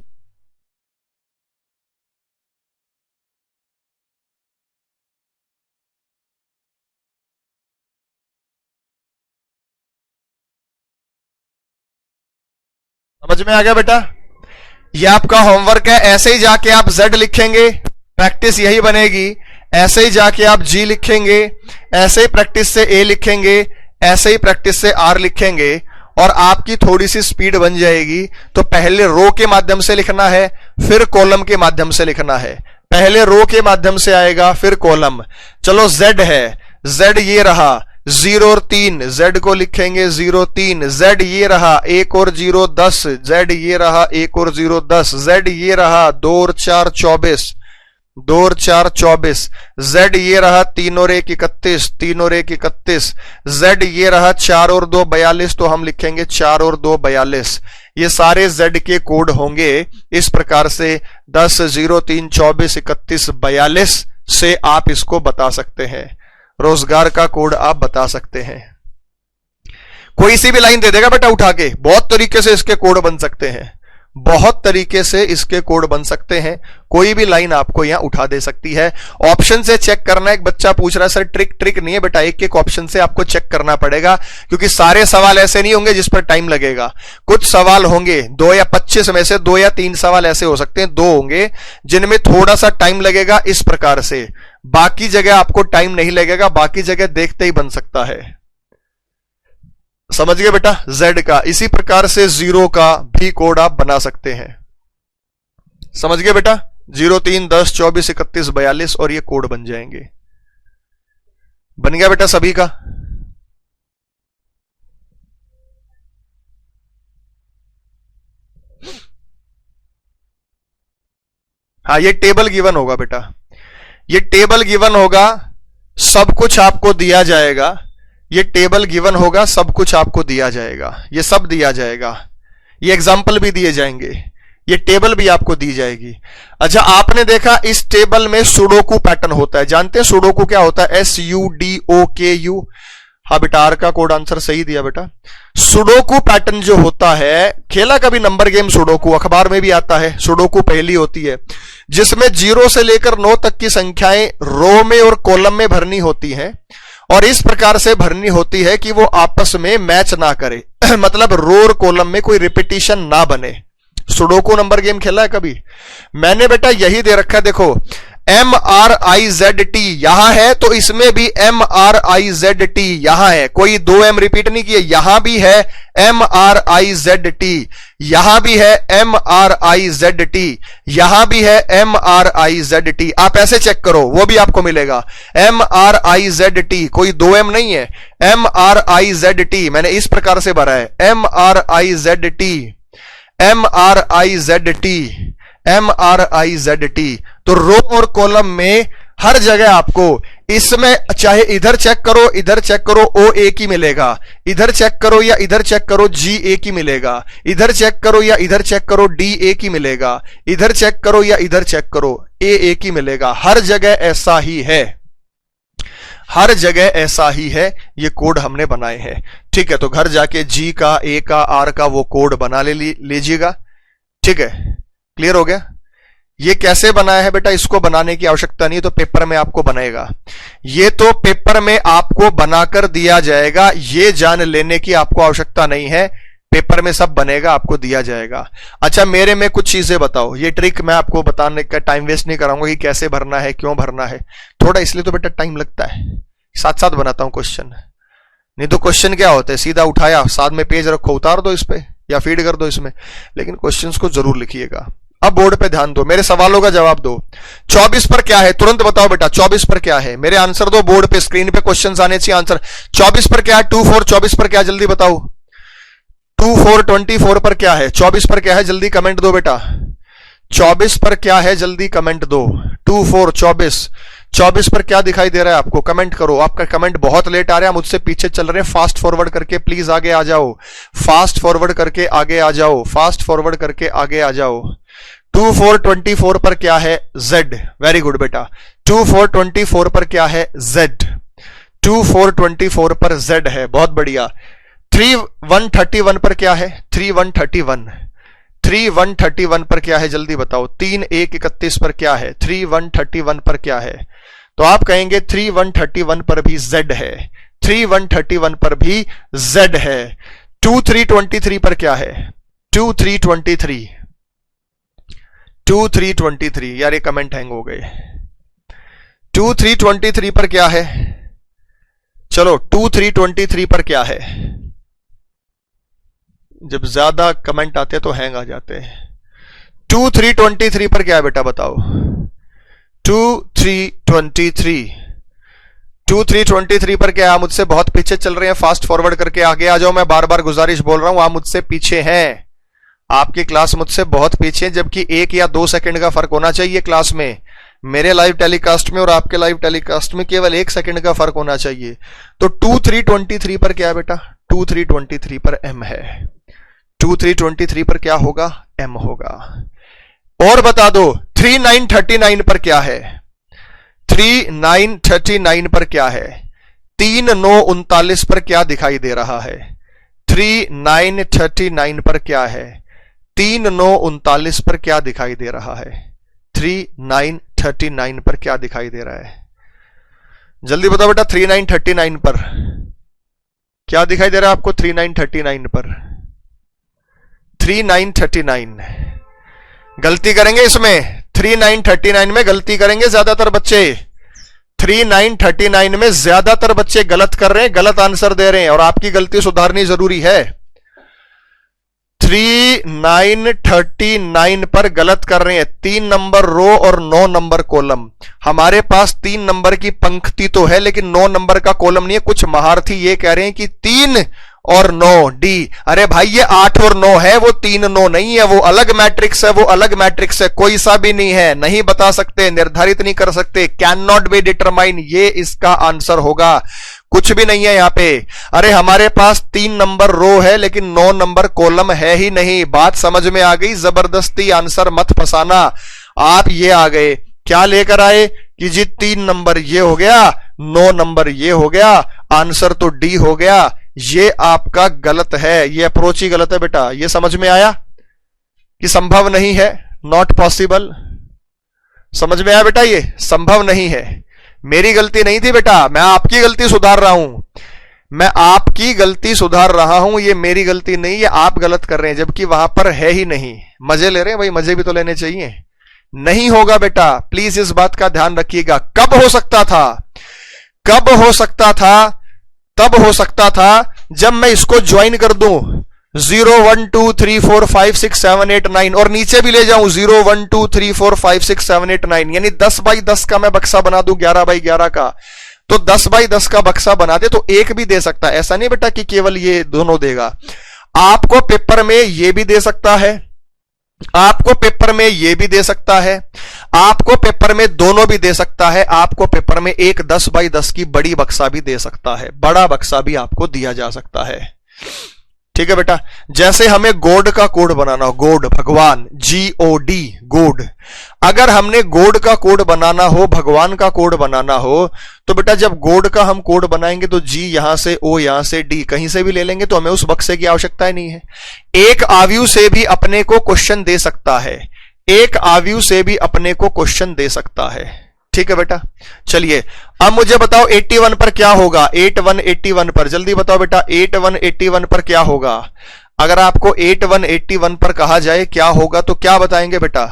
Speaker 1: समझ में आ गया बेटा, ये आपका होमवर्क है। ऐसे ही जाके आप Z लिखेंगे, प्रैक्टिस यही बनेगी। ऐसे ही जाके आप G लिखेंगे, ऐसे ही प्रैक्टिस से A लिखेंगे, ऐसे ही प्रैक्टिस से R लिखेंगे, और आपकी थोड़ी सी स्पीड बन जाएगी। तो पहले रो के माध्यम से लिखना है, फिर कॉलम के माध्यम से लिखना है। पहले रो के माध्यम से आएगा, फिर कॉलम। चलो Z है, Z ये रहा 0 और 3, Z को लिखेंगे 0 3। Z ये रहा 1 और 0 10, Z ये रहा 1 और 0 10। Z ये रहा 2 और 4 24, 2 और 4 24। Z ये रहा 3 और 1 31, 3 और 1 31। Z ये रहा 4 और 2 42, तो हम लिखेंगे 4 और 2 42। ये सारे Z के कोड होंगे इस प्रकार से 10 0 3 24 31 42 से आप इसको बता सकते हैं। रोजगार का कोड आप बता सकते हैं। कोई सी भी लाइन दे देगा बेटा उठा के, बहुत तरीके से इसके कोड बन सकते हैं, बहुत तरीके से इसके कोड बन सकते हैं। कोई भी लाइन आपको यहां उठा दे सकती है। ऑप्शन से चेक करना, एक बच्चा पूछ रहा है सर ट्रिक नहीं है बेटा, एक एक ऑप्शन से आपको चेक करना पड़ेगा, क्योंकि सारे सवाल ऐसे नहीं होंगे जिस पर टाइम लगेगा। कुछ सवाल होंगे 2 या 25 में से 2 या 3 सवाल ऐसे हो सकते हैं, 2 होंगे जिनमें थोड़ा सा टाइम लगेगा इस प्रकार से, बाकी जगह आपको टाइम नहीं लगेगा, बाकी जगह देखते ही बन सकता है। समझ गए बेटा Z का। इसी प्रकार से 0 का भी कोड आप बना सकते हैं। समझ गए बेटा, 0 3 10 24 31 42 और ये कोड बन जाएंगे। बन गया बेटा सभी का। हाँ, ये टेबल गिवन होगा बेटा, ये टेबल गिवन होगा, सब कुछ आपको दिया जाएगा, ये टेबल गिवन होगा, सब कुछ आपको दिया जाएगा, ये सब दिया जाएगा, ये एग्जाम्पल भी दिए जाएंगे, ये टेबल भी आपको दी जाएगी। अच्छा, आपने देखा इस टेबल में सुडोकू पैटर्न होता है, जानते हैं सुडोकू क्या होता है? SUDOKU। हाँ बेटा, आर का कोड आंसर सही दिया बेटा। सुडोकू पैटर्न जो होता है, खेला कभी नंबर गेम सुडोकू? अखबार में भी आता है। सुडोकू पहेली होती है जिसमें 0 से लेकर 9 तक की संख्याएं रो में और कॉलम में भरनी होती हैं, और इस प्रकार से भरनी होती है कि वो आपस में मैच ना करे मतलब रो और कॉलम में कोई रिपीटिशन ना बने। सुडोकू नंबर गेम खेला है कभी? मैंने बेटा यही दे रखा है, देखो MRIZT यहां है, तो इसमें भी MRIZT यहां है, कोई 2M रिपीट नहीं किए, यहां भी है MRIZT, यहां भी है MRIZT, यहां भी है MRIZT। आप ऐसे चेक करो, वो भी आपको मिलेगा MRIZT, कोई 2M नहीं है, MRIZT मैंने इस प्रकार से भरा है MRIZT MRIZT MRIZT। तो रो और कॉलम में हर जगह आपको, इसमें चाहे इधर चेक करो, इधर चेक करो, O एक ही मिलेगा, इधर चेक करो या इधर चेक करो, G एक ही मिलेगा, इधर चेक करो या इधर चेक करो, D एक ही मिलेगा, इधर चेक करो या इधर चेक करो, A एक ही मिलेगा। हर जगह ऐसा ही है, हर जगह ऐसा ही है, ये कोड हमने बनाए हैं। ठीक है, तो घर जाके G का, A का, R का वो कोड बना लीजिएगा। ठीक है, क्लियर हो गया? ये कैसे बनाया है बेटा, इसको बनाने की आवश्यकता नहीं है, तो पेपर में आपको बनाएगा, ये तो पेपर में आपको बनाकर दिया जाएगा, ये जान लेने की आपको आवश्यकता नहीं है, पेपर में सब बनेगा, आपको दिया जाएगा। अच्छा, मेरे में कुछ चीजें बताओ, ये ट्रिक मैं आपको बताने का टाइम वेस्ट नहीं कराऊंगा कि कैसे भरना है, क्यों भरना है, थोड़ा इसलिए तो बेटा टाइम लगता है, साथ साथ बनाता हूं क्वेश्चन, नहीं तो क्वेश्चन क्या होता है, सीधा उठाया, साथ में पेज रखो, उतार दो इस पे या फीड कर दो इसमें, लेकिन क्वेश्चंस को जरूर लिखिएगा। अब बोर्ड पे ध्यान दो, मेरे सवालों का जवाब दो। 24 पर क्या है, तुरंत बताओ बेटा, 24 पर क्या है, मेरे आंसर दो, बोर्ड पे स्क्रीन पे क्वेश्चंस आने चाहिए आंसर। 24 पर क्या है, 24 24 पर क्या है, जल्दी बताओ। 24 24 पर क्या है, 24 पर क्या है, जल्दी कमेंट दो बेटा। 24 पर क्या है, जल्दी कमेंट दो। 24 24 24 पर क्या दिखाई दे रहा है आपको, कमेंट करो। आपका कमेंट बहुत लेट आ रहा है, मुझसे पीछे चल रहे हैं, फास्ट फॉरवर्ड करके प्लीज आगे आ जाओ, फास्ट फॉरवर्ड करके आगे आ जाओ, फास्ट फॉरवर्ड करके आगे आ जाओ। 24 24 पर क्या है, Z, वेरी गुड बेटा। 24 24 पर क्या है, Z, 24 24 पर Z है, बहुत बढ़िया। 3131 पर क्या है, 3131 3131 पर क्या है, जल्दी बताओ। 3131 पर क्या है, 3131 पर क्या है, तो आप कहेंगे 3131 पर भी Z है, 3131 पर भी Z है। 2323 पर क्या है, 2323 2323, यार ये कमेंट हैंग हो गए। 2323 पर क्या है, चलो 2323 पर क्या है, जब ज्यादा कमेंट आते तो हैंग आ जाते हैं। 2323 पर क्या है बेटा बताओ। 2323 पर क्या है, आप मुझसे बहुत पीछे चल रहे हैं, फास्ट फॉरवर्ड करके आगे आ जाओ। मैं बार बार गुजारिश बोल रहा हूं, आप मुझसे पीछे हैं, आपकी क्लास मुझसे बहुत पीछे है, जबकि 1 या 2 सेकंड का फर्क होना चाहिए क्लास में। मेरे लाइव टेलीकास्ट में और आपके लाइव टेलीकास्ट में केवल 1 सेकंड का फर्क होना चाहिए। तो 2323 पर क्या है बेटा, 2323 पर M है। 2323 पर क्या होगा, M होगा। और बता दो 3939 पर क्या है, 3939 पर क्या है, 3939 पर क्या दिखाई दे रहा है, 3939 पर क्या है, 3939 पर क्या दिखाई दे रहा है, 3939 पर क्या दिखाई दे रहा है, जल्दी बताओ बेटा। 3939 पर क्या दिखाई दे रहा है आपको, 3939 पर 3939 गलती करेंगे इसमें, 3939 में गलती करेंगे ज्यादातर बच्चे। 3939 में ज्यादातर बच्चे गलत कर रहे हैं, गलत आंसर दे रहे हैं, और आपकी गलती सुधारनी जरूरी है। 3939 पर गलत कर रहे हैं, 3 नंबर रो और 9 नंबर कॉलम। हमारे पास 3 नंबर की पंक्ति तो है, लेकिन 9 नंबर का कॉलम नहीं है। कुछ महारथी ये कह रहे हैं कि 3 और 9 डी। अरे भाई ये 8 और 9 है, वो 3 9 नहीं है, वो अलग मैट्रिक्स है, वो अलग मैट्रिक्स है, कोई सा भी नहीं है, नहीं बता सकते, निर्धारित नहीं कर सकते, कैन नॉट बी डिटरमाइन, ये इसका आंसर होगा। कुछ भी नहीं है यहां पे। अरे हमारे पास 3 नंबर रो है लेकिन 9 नंबर कॉलम है ही नहीं। बात समझ में आ गई? जबरदस्ती आंसर मत फंसाना। आप ये आ गए, क्या लेकर आए कि जी 3 नंबर ये हो गया, 9 नंबर ये हो गया, आंसर तो डी हो गया। ये आपका गलत है, ये अप्रोच ही गलत है बेटा। ये समझ में आया कि संभव नहीं है, नॉट पॉसिबल। समझ में आया बेटा? ये संभव नहीं है। मेरी गलती नहीं थी बेटा, मैं आपकी गलती सुधार रहा हूं, मैं आपकी गलती सुधार रहा हूं, ये मेरी गलती नहीं, ये आप गलत कर रहे हैं, जबकि वहां पर है ही नहीं। मजे ले रहे हैं भाई, मजे भी तो लेने चाहिए। नहीं होगा बेटा, प्लीज इस बात का ध्यान रखिएगा। कब हो सकता था? कब हो सकता था? तब हो सकता था जब मैं इसको ज्वाइन कर दूं 0 1 2 3 4 5 6 7 8 9 और नीचे भी ले जाऊं 0 1 2 3 4 5 6 7 8 9, यानी 10 बाई 10 का मैं बक्सा बना दूं 11 बाई 11 का, तो 10 बाई 10 का बक्सा बना दे तो एक भी दे सकता है। ऐसा नहीं बेटा कि केवल ये दोनों देगा, आपको पेपर में ये भी दे सकता है, आपको पेपर में ये भी दे सकता है, आपको पेपर में दोनों भी दे सकता है, आपको पेपर में एक 10 बाई 10 की बड़ी बक्सा भी दे सकता है, बड़ा बक्सा भी आपको दिया जा सकता है। ठीक है बेटा। जैसे हमें गॉड का कोड बनाना हो, गॉड भगवान, GOD गॉड, अगर हमने गॉड का कोड बनाना हो, भगवान का कोड बनाना हो, तो बेटा जब गॉड का हम कोड बनाएंगे तो G यहां से, O यहां से, D कहीं से भी ले लेंगे, तो हमें उस बक्से की आवश्यकता ही नहीं है। एक आव्यू से भी अपने को क्वेश्चन दे सकता है, एक आव्यू से भी अपने को क्वेश्चन दे सकता है। ठीक है बेटा। चलिए अब मुझे बताओ 81 पर क्या होगा? 81 81 पर जल्दी बताओ बेटा, 81 81 पर क्या होगा? अगर आपको 81 81 पर कहा जाए क्या होगा तो क्या बताएंगे बेटा?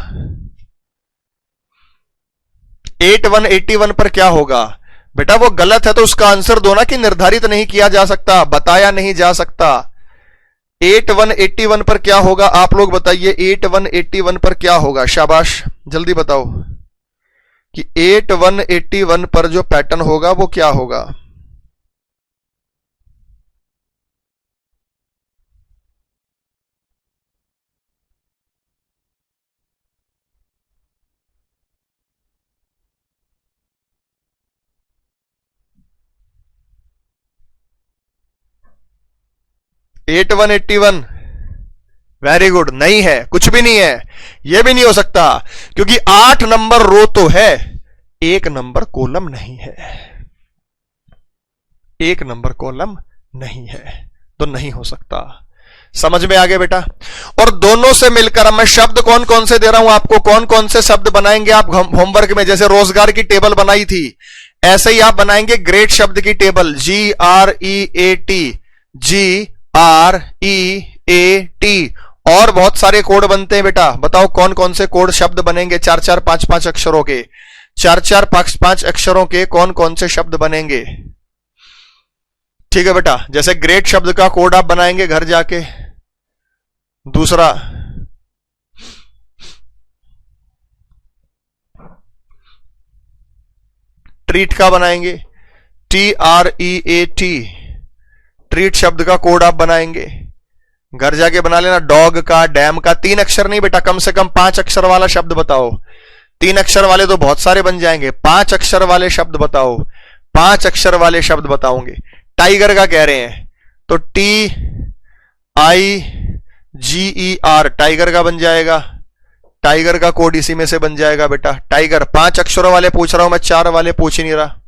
Speaker 1: 81 81 पर क्या होगा? बेटा वो गलत है तो उसका आंसर दो ना, कि निर्धारित नहीं किया जा सकता, बताया नहीं जा सकता। 81 81 पर क्या होगा? आप लोग बताइए 81 81 पर क्या होगा? शाबाश, जल्दी बताओ कि 81 81 पर जो पैटर्न होगा वो क्या होगा? Eight one 81 very good. नहीं है, कुछ भी नहीं है, यह भी नहीं हो सकता, क्योंकि 8 नंबर रो तो है, 1 नंबर कॉलम नहीं है, 1 नंबर कॉलम नहीं है, तो नहीं हो सकता। समझ में आ गया बेटा? और दोनों से मिलकर मैं शब्द कौन कौन से दे रहा हूं आपको, कौन कौन से शब्द बनाएंगे आप होमवर्क में? जैसे रोजगार की टेबल बनाई थी, ऐसे ही आप बनाएंगे ग्रेट शब्द की टेबल, GREAT, GREAT। और बहुत सारे कोड बनते हैं बेटा, बताओ कौन कौन से कोड शब्द बनेंगे? 4 4 5 5 अक्षरों के, 4 4 5 5 अक्षरों के कौन कौन से शब्द बनेंगे? ठीक है बेटा। जैसे ग्रेट शब्द का कोड आप बनाएंगे घर जाके। दूसरा ट्रीट का बनाएंगे, TREAT, ट्रीट शब्द का कोड आप बनाएंगे, घर जाके बना लेना। डॉग का, डैम का, 3 अक्षर नहीं बेटा, कम से कम 5 अक्षर वाला शब्द बताओ। 3 अक्षर वाले तो बहुत सारे बन जाएंगे, 5 अक्षर वाले शब्द बताओ, 5 अक्षर वाले शब्द बताओगे। टाइगर का कह रहे हैं तो TIGER टाइगर का बन जाएगा, टाइगर का कोड इसी में से बन जाएगा बेटा। टाइगर 5 अक्षरों वाले पूछ रहा हूं मैं, 4 वाले पूछ ही नहीं रहा।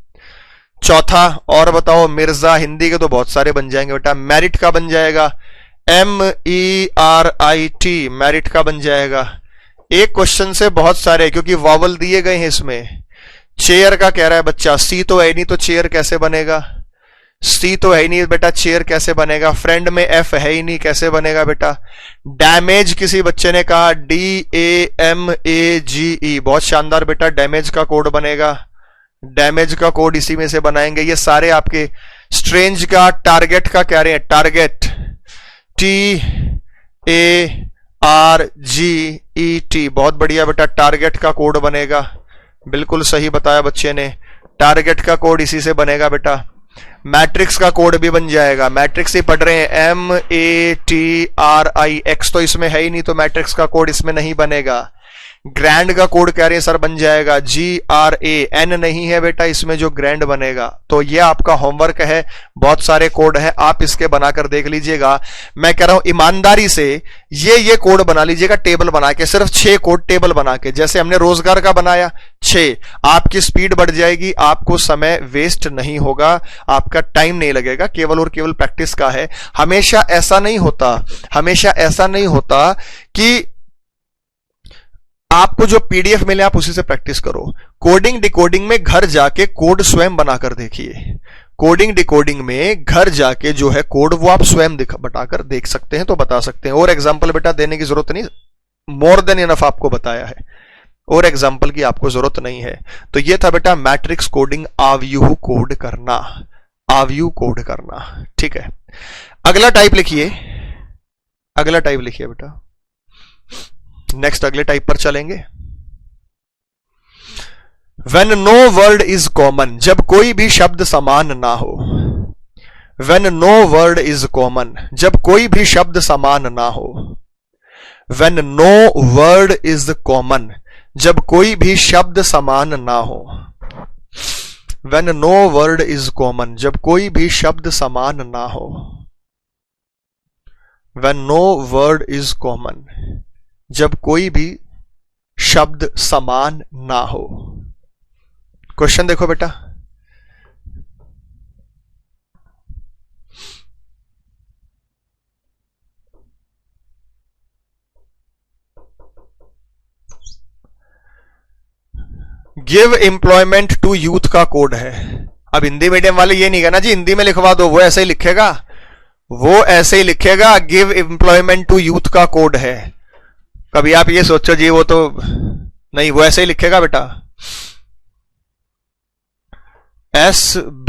Speaker 1: चौथा और बताओ, मिर्जा, हिंदी के तो बहुत सारे बन जाएंगे बेटा। मेरिट का बन जाएगा, MERIT, मेरिट का बन जाएगा। एक क्वेश्चन से बहुत सारे, क्योंकि वॉवल दिए गए हैं इसमें। चेयर का कह रहा है बच्चा, सी तो है नहीं तो चेयर कैसे बनेगा? सी तो है ही नहीं बेटा, चेयर कैसे बनेगा? फ्रेंड में F है ही नहीं, कैसे बनेगा बेटा? डैमेज किसी बच्चे ने कहा, DAMAGE, बहुत शानदार बेटा, डैमेज का कोड बनेगा, डैमेज का कोड इसी में से बनाएंगे। ये सारे आपके। स्ट्रेंज का, टारगेट का कह रहे हैं, टारगेट, TARGET, बहुत बढ़िया बेटा, टारगेट का कोड बनेगा। बिल्कुल सही बताया बच्चे ने, टारगेट का कोड इसी से बनेगा बेटा। मैट्रिक्स का कोड भी बन जाएगा। मैट्रिक्स ही पढ़ रहे हैं, MATRIX तो इसमें है ही नहीं, तो मैट्रिक्स का कोड इसमें नहीं बनेगा। ग्रैंड का कोड कह रहे हैं सर बन जाएगा, GRAN नहीं है बेटा इसमें जो ग्रैंड बनेगा। तो ये आपका होमवर्क है, बहुत सारे कोड है, आप इसके बनाकर देख लीजिएगा। मैं कह रहा हूं ईमानदारी से ये कोड बना लीजिएगा टेबल बना के, सिर्फ 6 कोड टेबल बना के, जैसे हमने रोजगार का बनाया 6। आपकी स्पीड बढ़ जाएगी, आपको समय वेस्ट नहीं होगा, आपका टाइम नहीं लगेगा, केवल और केवल प्रैक्टिस का है। हमेशा ऐसा नहीं होता कि आपको जो पीडीएफ मिले आप उसी से प्रैक्टिस करो। कोडिंग डिकोडिंग में घर जाके कोड स्वयं बनाकर देखिए। कोडिंग डिकोडिंग में घर जाके जो है कोड वो आप स्वयं बताकर देख सकते हैं, तो बता सकते हैं। और एग्जांपल बेटा देने की जरूरत नहीं, मोर देन इनफ आपको बताया है, और एग्जांपल की आपको जरूरत नहीं है। तो ये था बेटा मैट्रिक्स कोडिंग, आव्यूह कोड करना। ठीक है, अगला टाइप लिखिए बेटा। नेक्स्ट अगले टाइप पर चलेंगे। When no word is common, जब कोई भी शब्द समान ना हो। When no word is common, जब कोई भी शब्द समान ना हो। When no word is common, जब कोई भी शब्द समान ना हो। When no word is common, जब कोई भी शब्द समान ना हो। When no word is common, जब कोई भी शब्द समान ना हो। क्वेश्चन देखो बेटा, गिव एम्प्लॉयमेंट टू यूथ का कोड है। अब हिंदी मीडियम वाले ये नहीं कहना जी हिंदी में लिखवा दो, वो ऐसे ही लिखेगा, गिव एम्प्लॉयमेंट टू यूथ का कोड है। कभी आप ये सोचो जी वो तो नहीं, वो ऐसे ही लिखेगा बेटा, SBLGGVVT।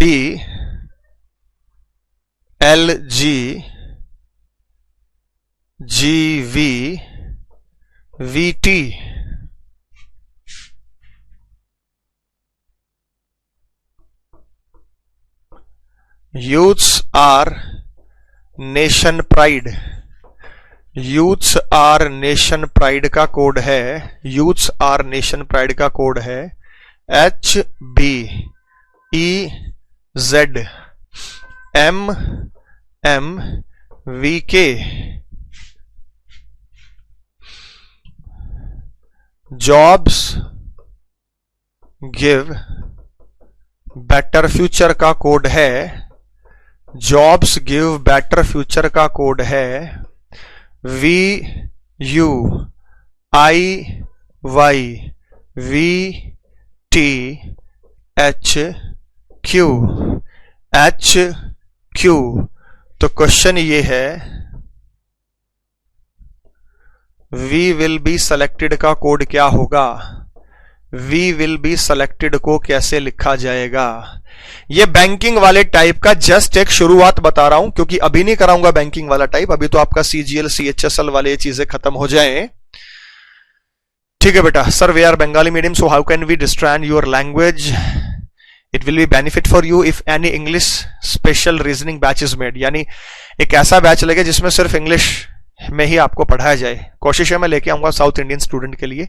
Speaker 1: Youths our nation pride. Youths our nation pride का कोड है, यूथ्स आर नेशन प्राइड का कोड है HBEZMMVK। Jobs give better future का कोड है, जॉब्स गिव बेटर फ्यूचर का कोड है VUIVTHQ। तो क्वेश्चन ये है, वी विल बी सेलेक्टेड का कोड क्या होगा, वी विल बी सेलेक्टेड को कैसे लिखा जाएगा। ये बैंकिंग वाले टाइप का जस्ट एक शुरुआत बता रहा हूं, क्योंकि अभी नहीं कराऊंगा बैंकिंग वाला टाइप, अभी तो आपका CGL CHSL वाले ये चीजें खत्म हो जाएं। ठीक है बेटा। Sir we are Bengali medium, so how can we understand your language, it will be benefit for you if any English special reasoning batch is made. यानी एक ऐसा बैच लगे जिसमें सिर्फ इंग्लिश में ही आपको पढ़ाया जाए। कोशिश है मैं लेके आऊंगा साउथ इंडियन स्टूडेंट के लिए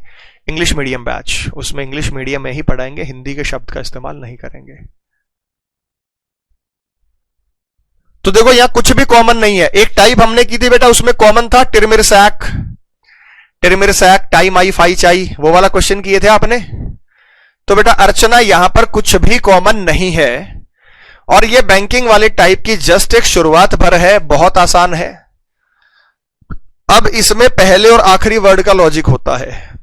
Speaker 1: इंग्लिश मीडियम बैच, उसमें इंग्लिश मीडियम में ही पढ़ाएंगे, हिंदी के शब्द का इस्तेमाल नहीं करेंगे। तो देखो यहां कुछ भी कॉमन नहीं है। एक टाइप हमने की थी बेटा, उसमें कॉमन था टिरमिरसैक, टाई माई फाई चाई, वो वाला क्वेश्चन किए थे आपने। तो बेटा अर्चना यहां पर कुछ भी कॉमन नहीं है, और ये बैंकिंग वाले टाइप की जस्ट एक शुरुआत भर है, बहुत आसान है। अब इसमें पहले और आखिरी वर्ड का लॉजिक होता है।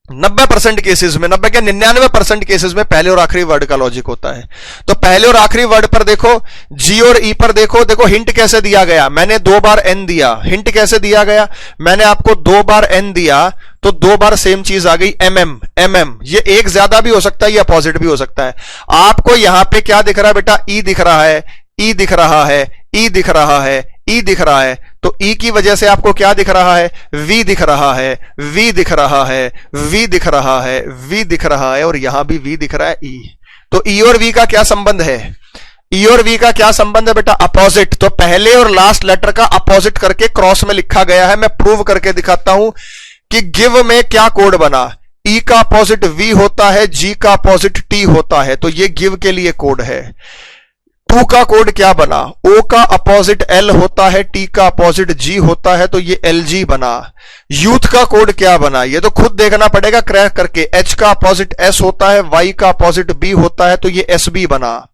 Speaker 1: 90% केसेस में, 90 क्या 99% केसेस में पहले और आखिरी वर्ड का लॉजिक होता है। तो पहले और आखिरी वर्ड पर देखो, जी और ई पर देखो हिंट कैसे दिया गया। मैंने 2 बार एन दिया, हिंट कैसे दिया गया, मैंने आपको 2 बार एन दिया तो 2 बार सेम चीज आ गई, एमएम। ये एक ज्यादा भी हो सकता है या अपोजिट भी हो सकता है। आपको यहां पे क्या दिख रहा है बेटा, ई दिख रहा है, ई दिख रहा है, ई दिख रहा है, ई दिख रहा है। तो ई की वजह से आपको क्या दिख रहा है, वी दिख रहा है, वी दिख रहा है, वी दिख रहा है, वी दिख रहा है, और यहां भी वी दिख रहा है, ई। तो ई और वी का क्या संबंध है, ई और वी का क्या संबंध है बेटा? अपोजिट। तो पहले और लास्ट लेटर का अपोजिट करके क्रॉस में लिखा गया है। मैं प्रूव करके दिखाता हूं कि गिव में क्या कोड बना। ई का अपोजिट वी होता है, जी का अपोजिट टी होता है, तो ये गिव के लिए कोड है। टू का कोड क्या बना? ओ का अपोजिट एल होता है, टी का अपोजिट जी होता है, तो ये एल जी बना। यूथ का कोड क्या बना? ये तो खुद देखना पड़ेगा क्रैक करके। एच का अपोजिट एस होता है, वाई का अपोजिट बी होता है, तो ये एस बी बना।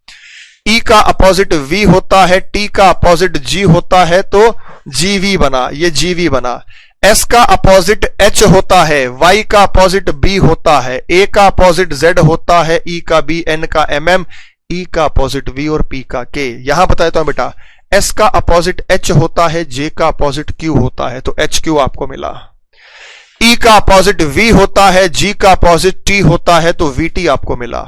Speaker 1: ई का अपोजिट वी होता है, टी का अपोजिट जी होता है, तो जीवी बना, ये जीवी बना। एस का अपोजिट एच होता है, वाई का अपोजिट बी होता है, ए का अपोजिट जेड होता है, ई का बी, एन का एम एम, ई का अपोजिट वी और पी का के। यहां बताता हूं बेटा, एस का अपोजिट एच होता है, जे का अपोजिट क्यू होता है, तो एच क्यू आपको मिला। ई का अपोजिट वी होता है, जी का अपोजिट टी होता है, तो वी टी आपको मिला।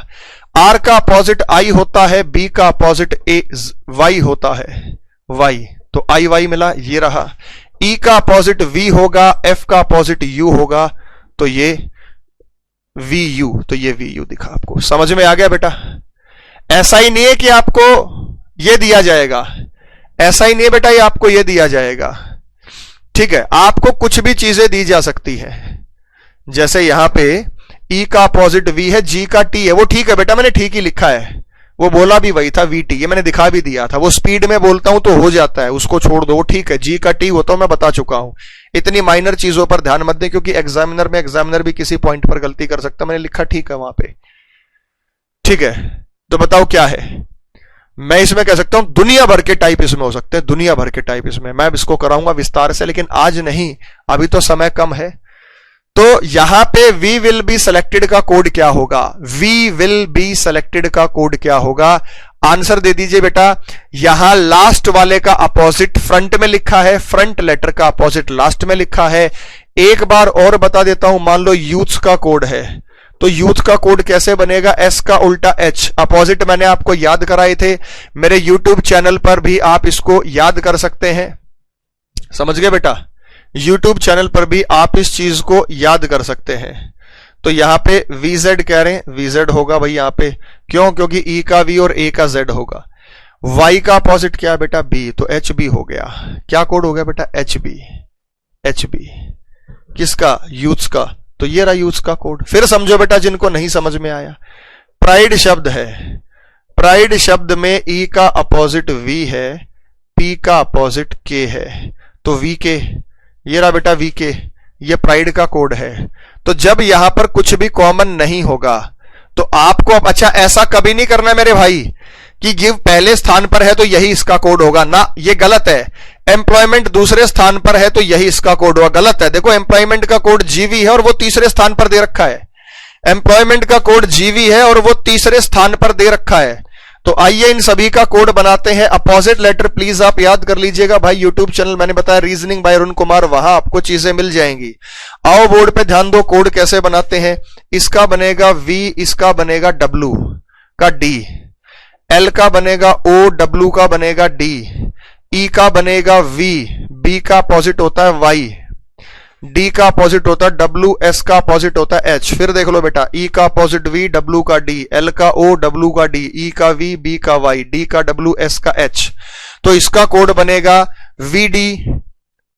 Speaker 1: आर का अपोजिट आई होता है, बी का अपोजिट ए वाई होता है, वाई, तो आई वाई मिला, ये रहा। ई का अपोजिट वी होगा, एफ का अपोजिट यू होगा, तो ये वी यू, तो ये वी यू दिखा आपको। समझ में आ गया बेटा? ऐसा ही नहीं है कि आपको ये दिया जाएगा, ऐसा ही नहीं है बेटा ये आपको ये दिया जाएगा। ठीक है, आपको कुछ भी चीजें दी जा सकती है। जैसे यहां पे ई का अपोजिट वी है, जी का टी है, वो ठीक है बेटा, मैंने ठीक ही लिखा है, वो बोला भी वही था वी टी, ये मैंने दिखा भी दिया था। वो स्पीड में बोलता हूं तो हो जाता है, उसको छोड़ दो, ठीक है। जी का टी होता मैं बता चुका हूं। इतनी माइनर चीजों पर ध्यान मत दें, क्योंकि एग्जामिनर भी किसी पॉइंट पर गलती कर सकता। मैंने लिखा ठीक है वहां पे, ठीक है। तो बताओ क्या है? मैं इसमें कह सकता हूं दुनिया भर के टाइप इसमें हो सकते हैं, दुनिया भर के टाइप इसमें। मैं इसको कराऊंगा विस्तार से, लेकिन आज नहीं, अभी तो समय कम है। तो यहां पे वी विल बी सिलेक्टेड का कोड क्या होगा? वी विल बी सिलेक्टेड का कोड क्या होगा? आंसर दे दीजिए बेटा। यहां लास्ट वाले का अपोजिट फ्रंट में लिखा है, फ्रंट लेटर का अपोजिट लास्ट में लिखा है। एक बार और बता देता हूं, मान लो यूथ का कोड है, तो यूथ का कोड कैसे बनेगा? एस का उल्टा एच। अपोजिट मैंने आपको याद कराए थे, मेरे यूट्यूब चैनल पर भी आप इसको याद कर सकते हैं। समझ गए बेटा? यूट्यूब चैनल पर भी आप इस चीज को याद कर सकते हैं। तो यहां पे VZ कह रहे हैं, VZ होगा भाई यहां पे, क्यों? क्योंकि E का V और A का Z होगा। Y का अपोजिट क्या है बेटा? B, तो HB हो गया। क्या कोड हो गया बेटा? HB, HB किसका? यूथ्स का, तो ये रहा यूथ्स का कोड। फिर समझो बेटा जिनको नहीं समझ में आया, प्राइड शब्द है, प्राइड शब्द में E का अपोजिट V है, P का अपोजिट K है, तो VK, ये रहा बेटा VK, ये प्राइड का कोड है। तो जब यहां पर कुछ भी कॉमन नहीं होगा तो आपको, अच्छा ऐसा कभी नहीं करना मेरे भाई कि गिव पहले स्थान पर है तो यही इसका कोड होगा ना, ये गलत है। एम्प्लॉयमेंट दूसरे स्थान पर है तो यही इसका कोड होगा, गलत है। देखो एम्प्लॉयमेंट का कोड जीवी है और वो तीसरे स्थान पर दे रखा है, एम्प्लॉयमेंट का कोड जीवी है और वो तीसरे स्थान पर दे रखा है। तो आइए इन सभी का कोड बनाते हैं। अपोजिट लेटर प्लीज आप याद कर लीजिएगा भाई, यूट्यूब चैनल मैंने बताया रीजनिंग बाय अरुण कुमार, वहां आपको चीजें मिल जाएंगी। आओ बोर्ड पे ध्यान दो, कोड कैसे बनाते हैं। इसका बनेगा V, इसका बनेगा W का D, L का बनेगा O, W का बनेगा D, E का बनेगा V, B का अपोजिट होता है Y, D का अपोजिट होता है W, S का अपोजिट होता है H। फिर देख लो बेटा, E का अपोजिट V, W का D, L का O, W का D, E का V, B का Y, D का W, S का H। तो इसका कोड बनेगा VD,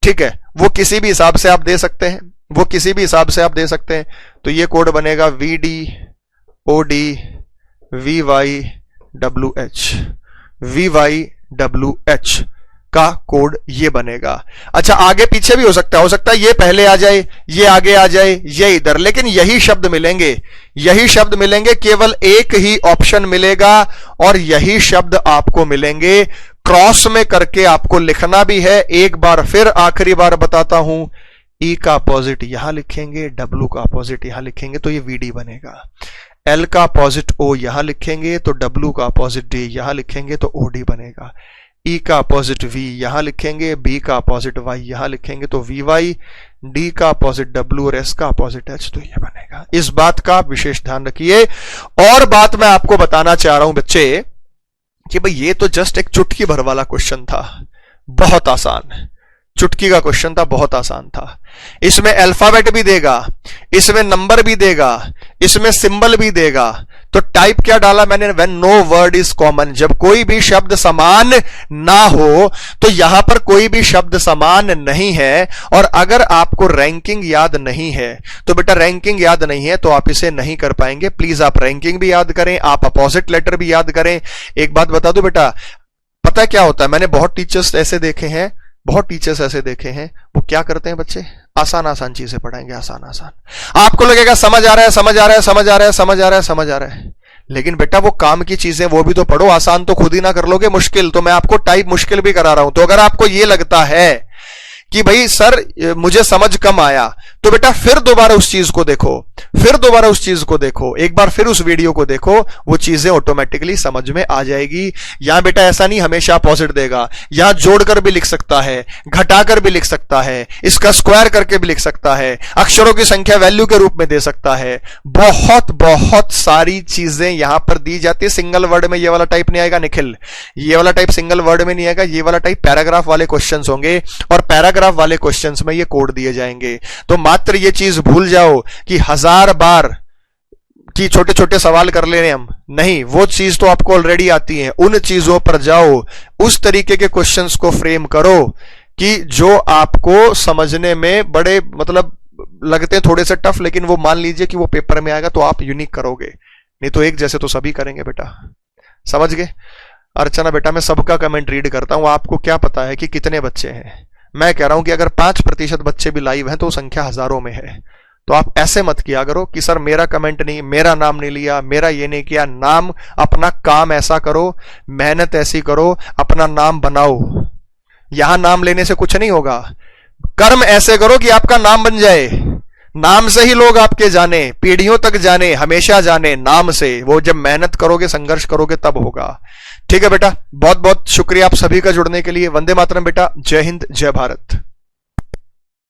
Speaker 1: ठीक है। वो किसी भी हिसाब से आप दे सकते हैं, वो किसी भी हिसाब से आप दे सकते हैं। तो ये कोड बनेगा VD OD VY WH, VY WH का कोड ये बनेगा। अच्छा आगे पीछे भी हो सकता है ये पहले आ जाए, ये आगे आ जाए, ये इधर, लेकिन यही शब्द मिलेंगे, यही शब्द मिलेंगे, केवल एक ही ऑप्शन मिलेगा और यही शब्द आपको मिलेंगे। क्रॉस में करके आपको लिखना भी है। एक बार फिर आखिरी बार बताता हूं, E का अपोजिट यहां लिखेंगे, W का अपोजिट यहां लिखेंगे तो ये VD बनेगा। L का अपोजिट O यहां लिखेंगे तो W का अपोजिट D यहां लिखेंगे तो OD बनेगा। E का अपोजिट V यहां लिखेंगे, B का अपोजिट Y यहां लिखेंगे तो VY, D का अपोजिट W और S का अपोजिट H, तो ये बनेगा। इस बात का विशेष ध्यान रखिए। और बात मैं आपको बताना चाह रहा हूं बच्चे कि भाई ये तो जस्ट एक चुटकी भर वाला क्वेश्चन था, बहुत आसान, चुटकी का क्वेश्चन था, बहुत आसान था। इसमें अल्फाबेट भी देगा, इसमें नंबर भी देगा, इसमें सिंबल भी देगा, तो टाइप क्या डाला मैंने, when no word is common, जब कोई भी शब्द समान ना हो, तो यहां पर कोई भी शब्द समान नहीं है। और अगर आपको रैंकिंग याद नहीं है तो बेटा रैंकिंग याद नहीं है तो आप इसे नहीं कर पाएंगे। प्लीज आप रैंकिंग भी याद करें, आप अपोजिट लेटर भी याद करें। एक बात बता दो बेटा, पता है क्या होता है, मैंने बहुत टीचर्स ऐसे देखे हैं, वो क्या करते हैं बच्चे, आसान आसान चीजें पढ़ाएंगे, आसान आसान। आपको लगेगा समझ आ रहा है, समझ आ रहा है, समझ आ रहा है, समझ आ रहा है, समझ आ रहा है, लेकिन बेटा वो काम की चीजें वो भी तो पढ़ो। आसान तो खुद ही ना कर लोगे, मुश्किल तो मैं आपको टाइप मुश्किल भी करा रहा हूं। तो अगर आपको ये लगता है कि भाई सर मुझे समझ कम आया, तो बेटा फिर दोबारा उस चीज को देखो, एक बार फिर उस वीडियो को देखो, वो चीजें ऑटोमेटिकली समझ में आ जाएगी। यहां बेटा ऐसा नहीं हमेशा अपोजिट देगा, यहां जोड़कर भी लिख सकता है, घटाकर भी लिख सकता है, इसका स्क्वायर करके भी लिख सकता है, अक्षरों की संख्या वैल्यू के रूप में दे सकता है। बहुत बहुत सारी चीजें यहां पर दी जाती है। सिंगल वर्ड में ये वाला टाइप नहीं आएगा निखिल, ये वाला टाइप सिंगल वर्ड में नहीं आएगा, ये वाला टाइप पैराग्राफ वाले क्वेश्चंस होंगे, और पैराग्राफ वाले क्वेश्चंस में ये कोड दिए जाएंगे। तो मात्र ये चीज भूल जाओ कि 1000 बार कि छोटे छोटे सवाल कर लेने हम नहीं, वो चीज तो आपको ऑलरेडी आती है। उन चीजों पर जाओ, उस तरीके के क्वेश्चंस को फ्रेम करो कि जो आपको समझने में बड़े मतलब लगते हैं थोड़े से टफ, लेकिन वो मान लीजिए कि वो पेपर में आएगा तो आप यूनिक करोगे, नहीं तो एक जैसे तो सभी करेंगे बेटा। समझ गए? अर्चना बेटा मैं सबका कमेंट रीड करता हूं, आपको क्या पता है कि कितने बच्चे हैं। मैं कह रहा हूं कि अगर 5% बच्चे भी लाइव हैं तो संख्या हजारों में है। तो आप ऐसे मत किया करो कि सर मेरा कमेंट नहीं, मेरा नाम नहीं लिया, मेरा ये नहीं किया। नाम, अपना काम ऐसा करो, मेहनत ऐसी करो, अपना नाम बनाओ। यहां नाम लेने से कुछ नहीं होगा, कर्म ऐसे करो कि आपका नाम बन जाए। नाम से ही लोग आपके जाने, पीढ़ियों तक जाने, हमेशा जाने नाम से। वो जब मेहनत करोगे, संघर्ष करोगे तब होगा। ठीक है बेटा, बहुत बहुत शुक्रिया आप सभी का जुड़ने के लिए। वंदे मातरम बेटा, जय हिंद, जय भारत।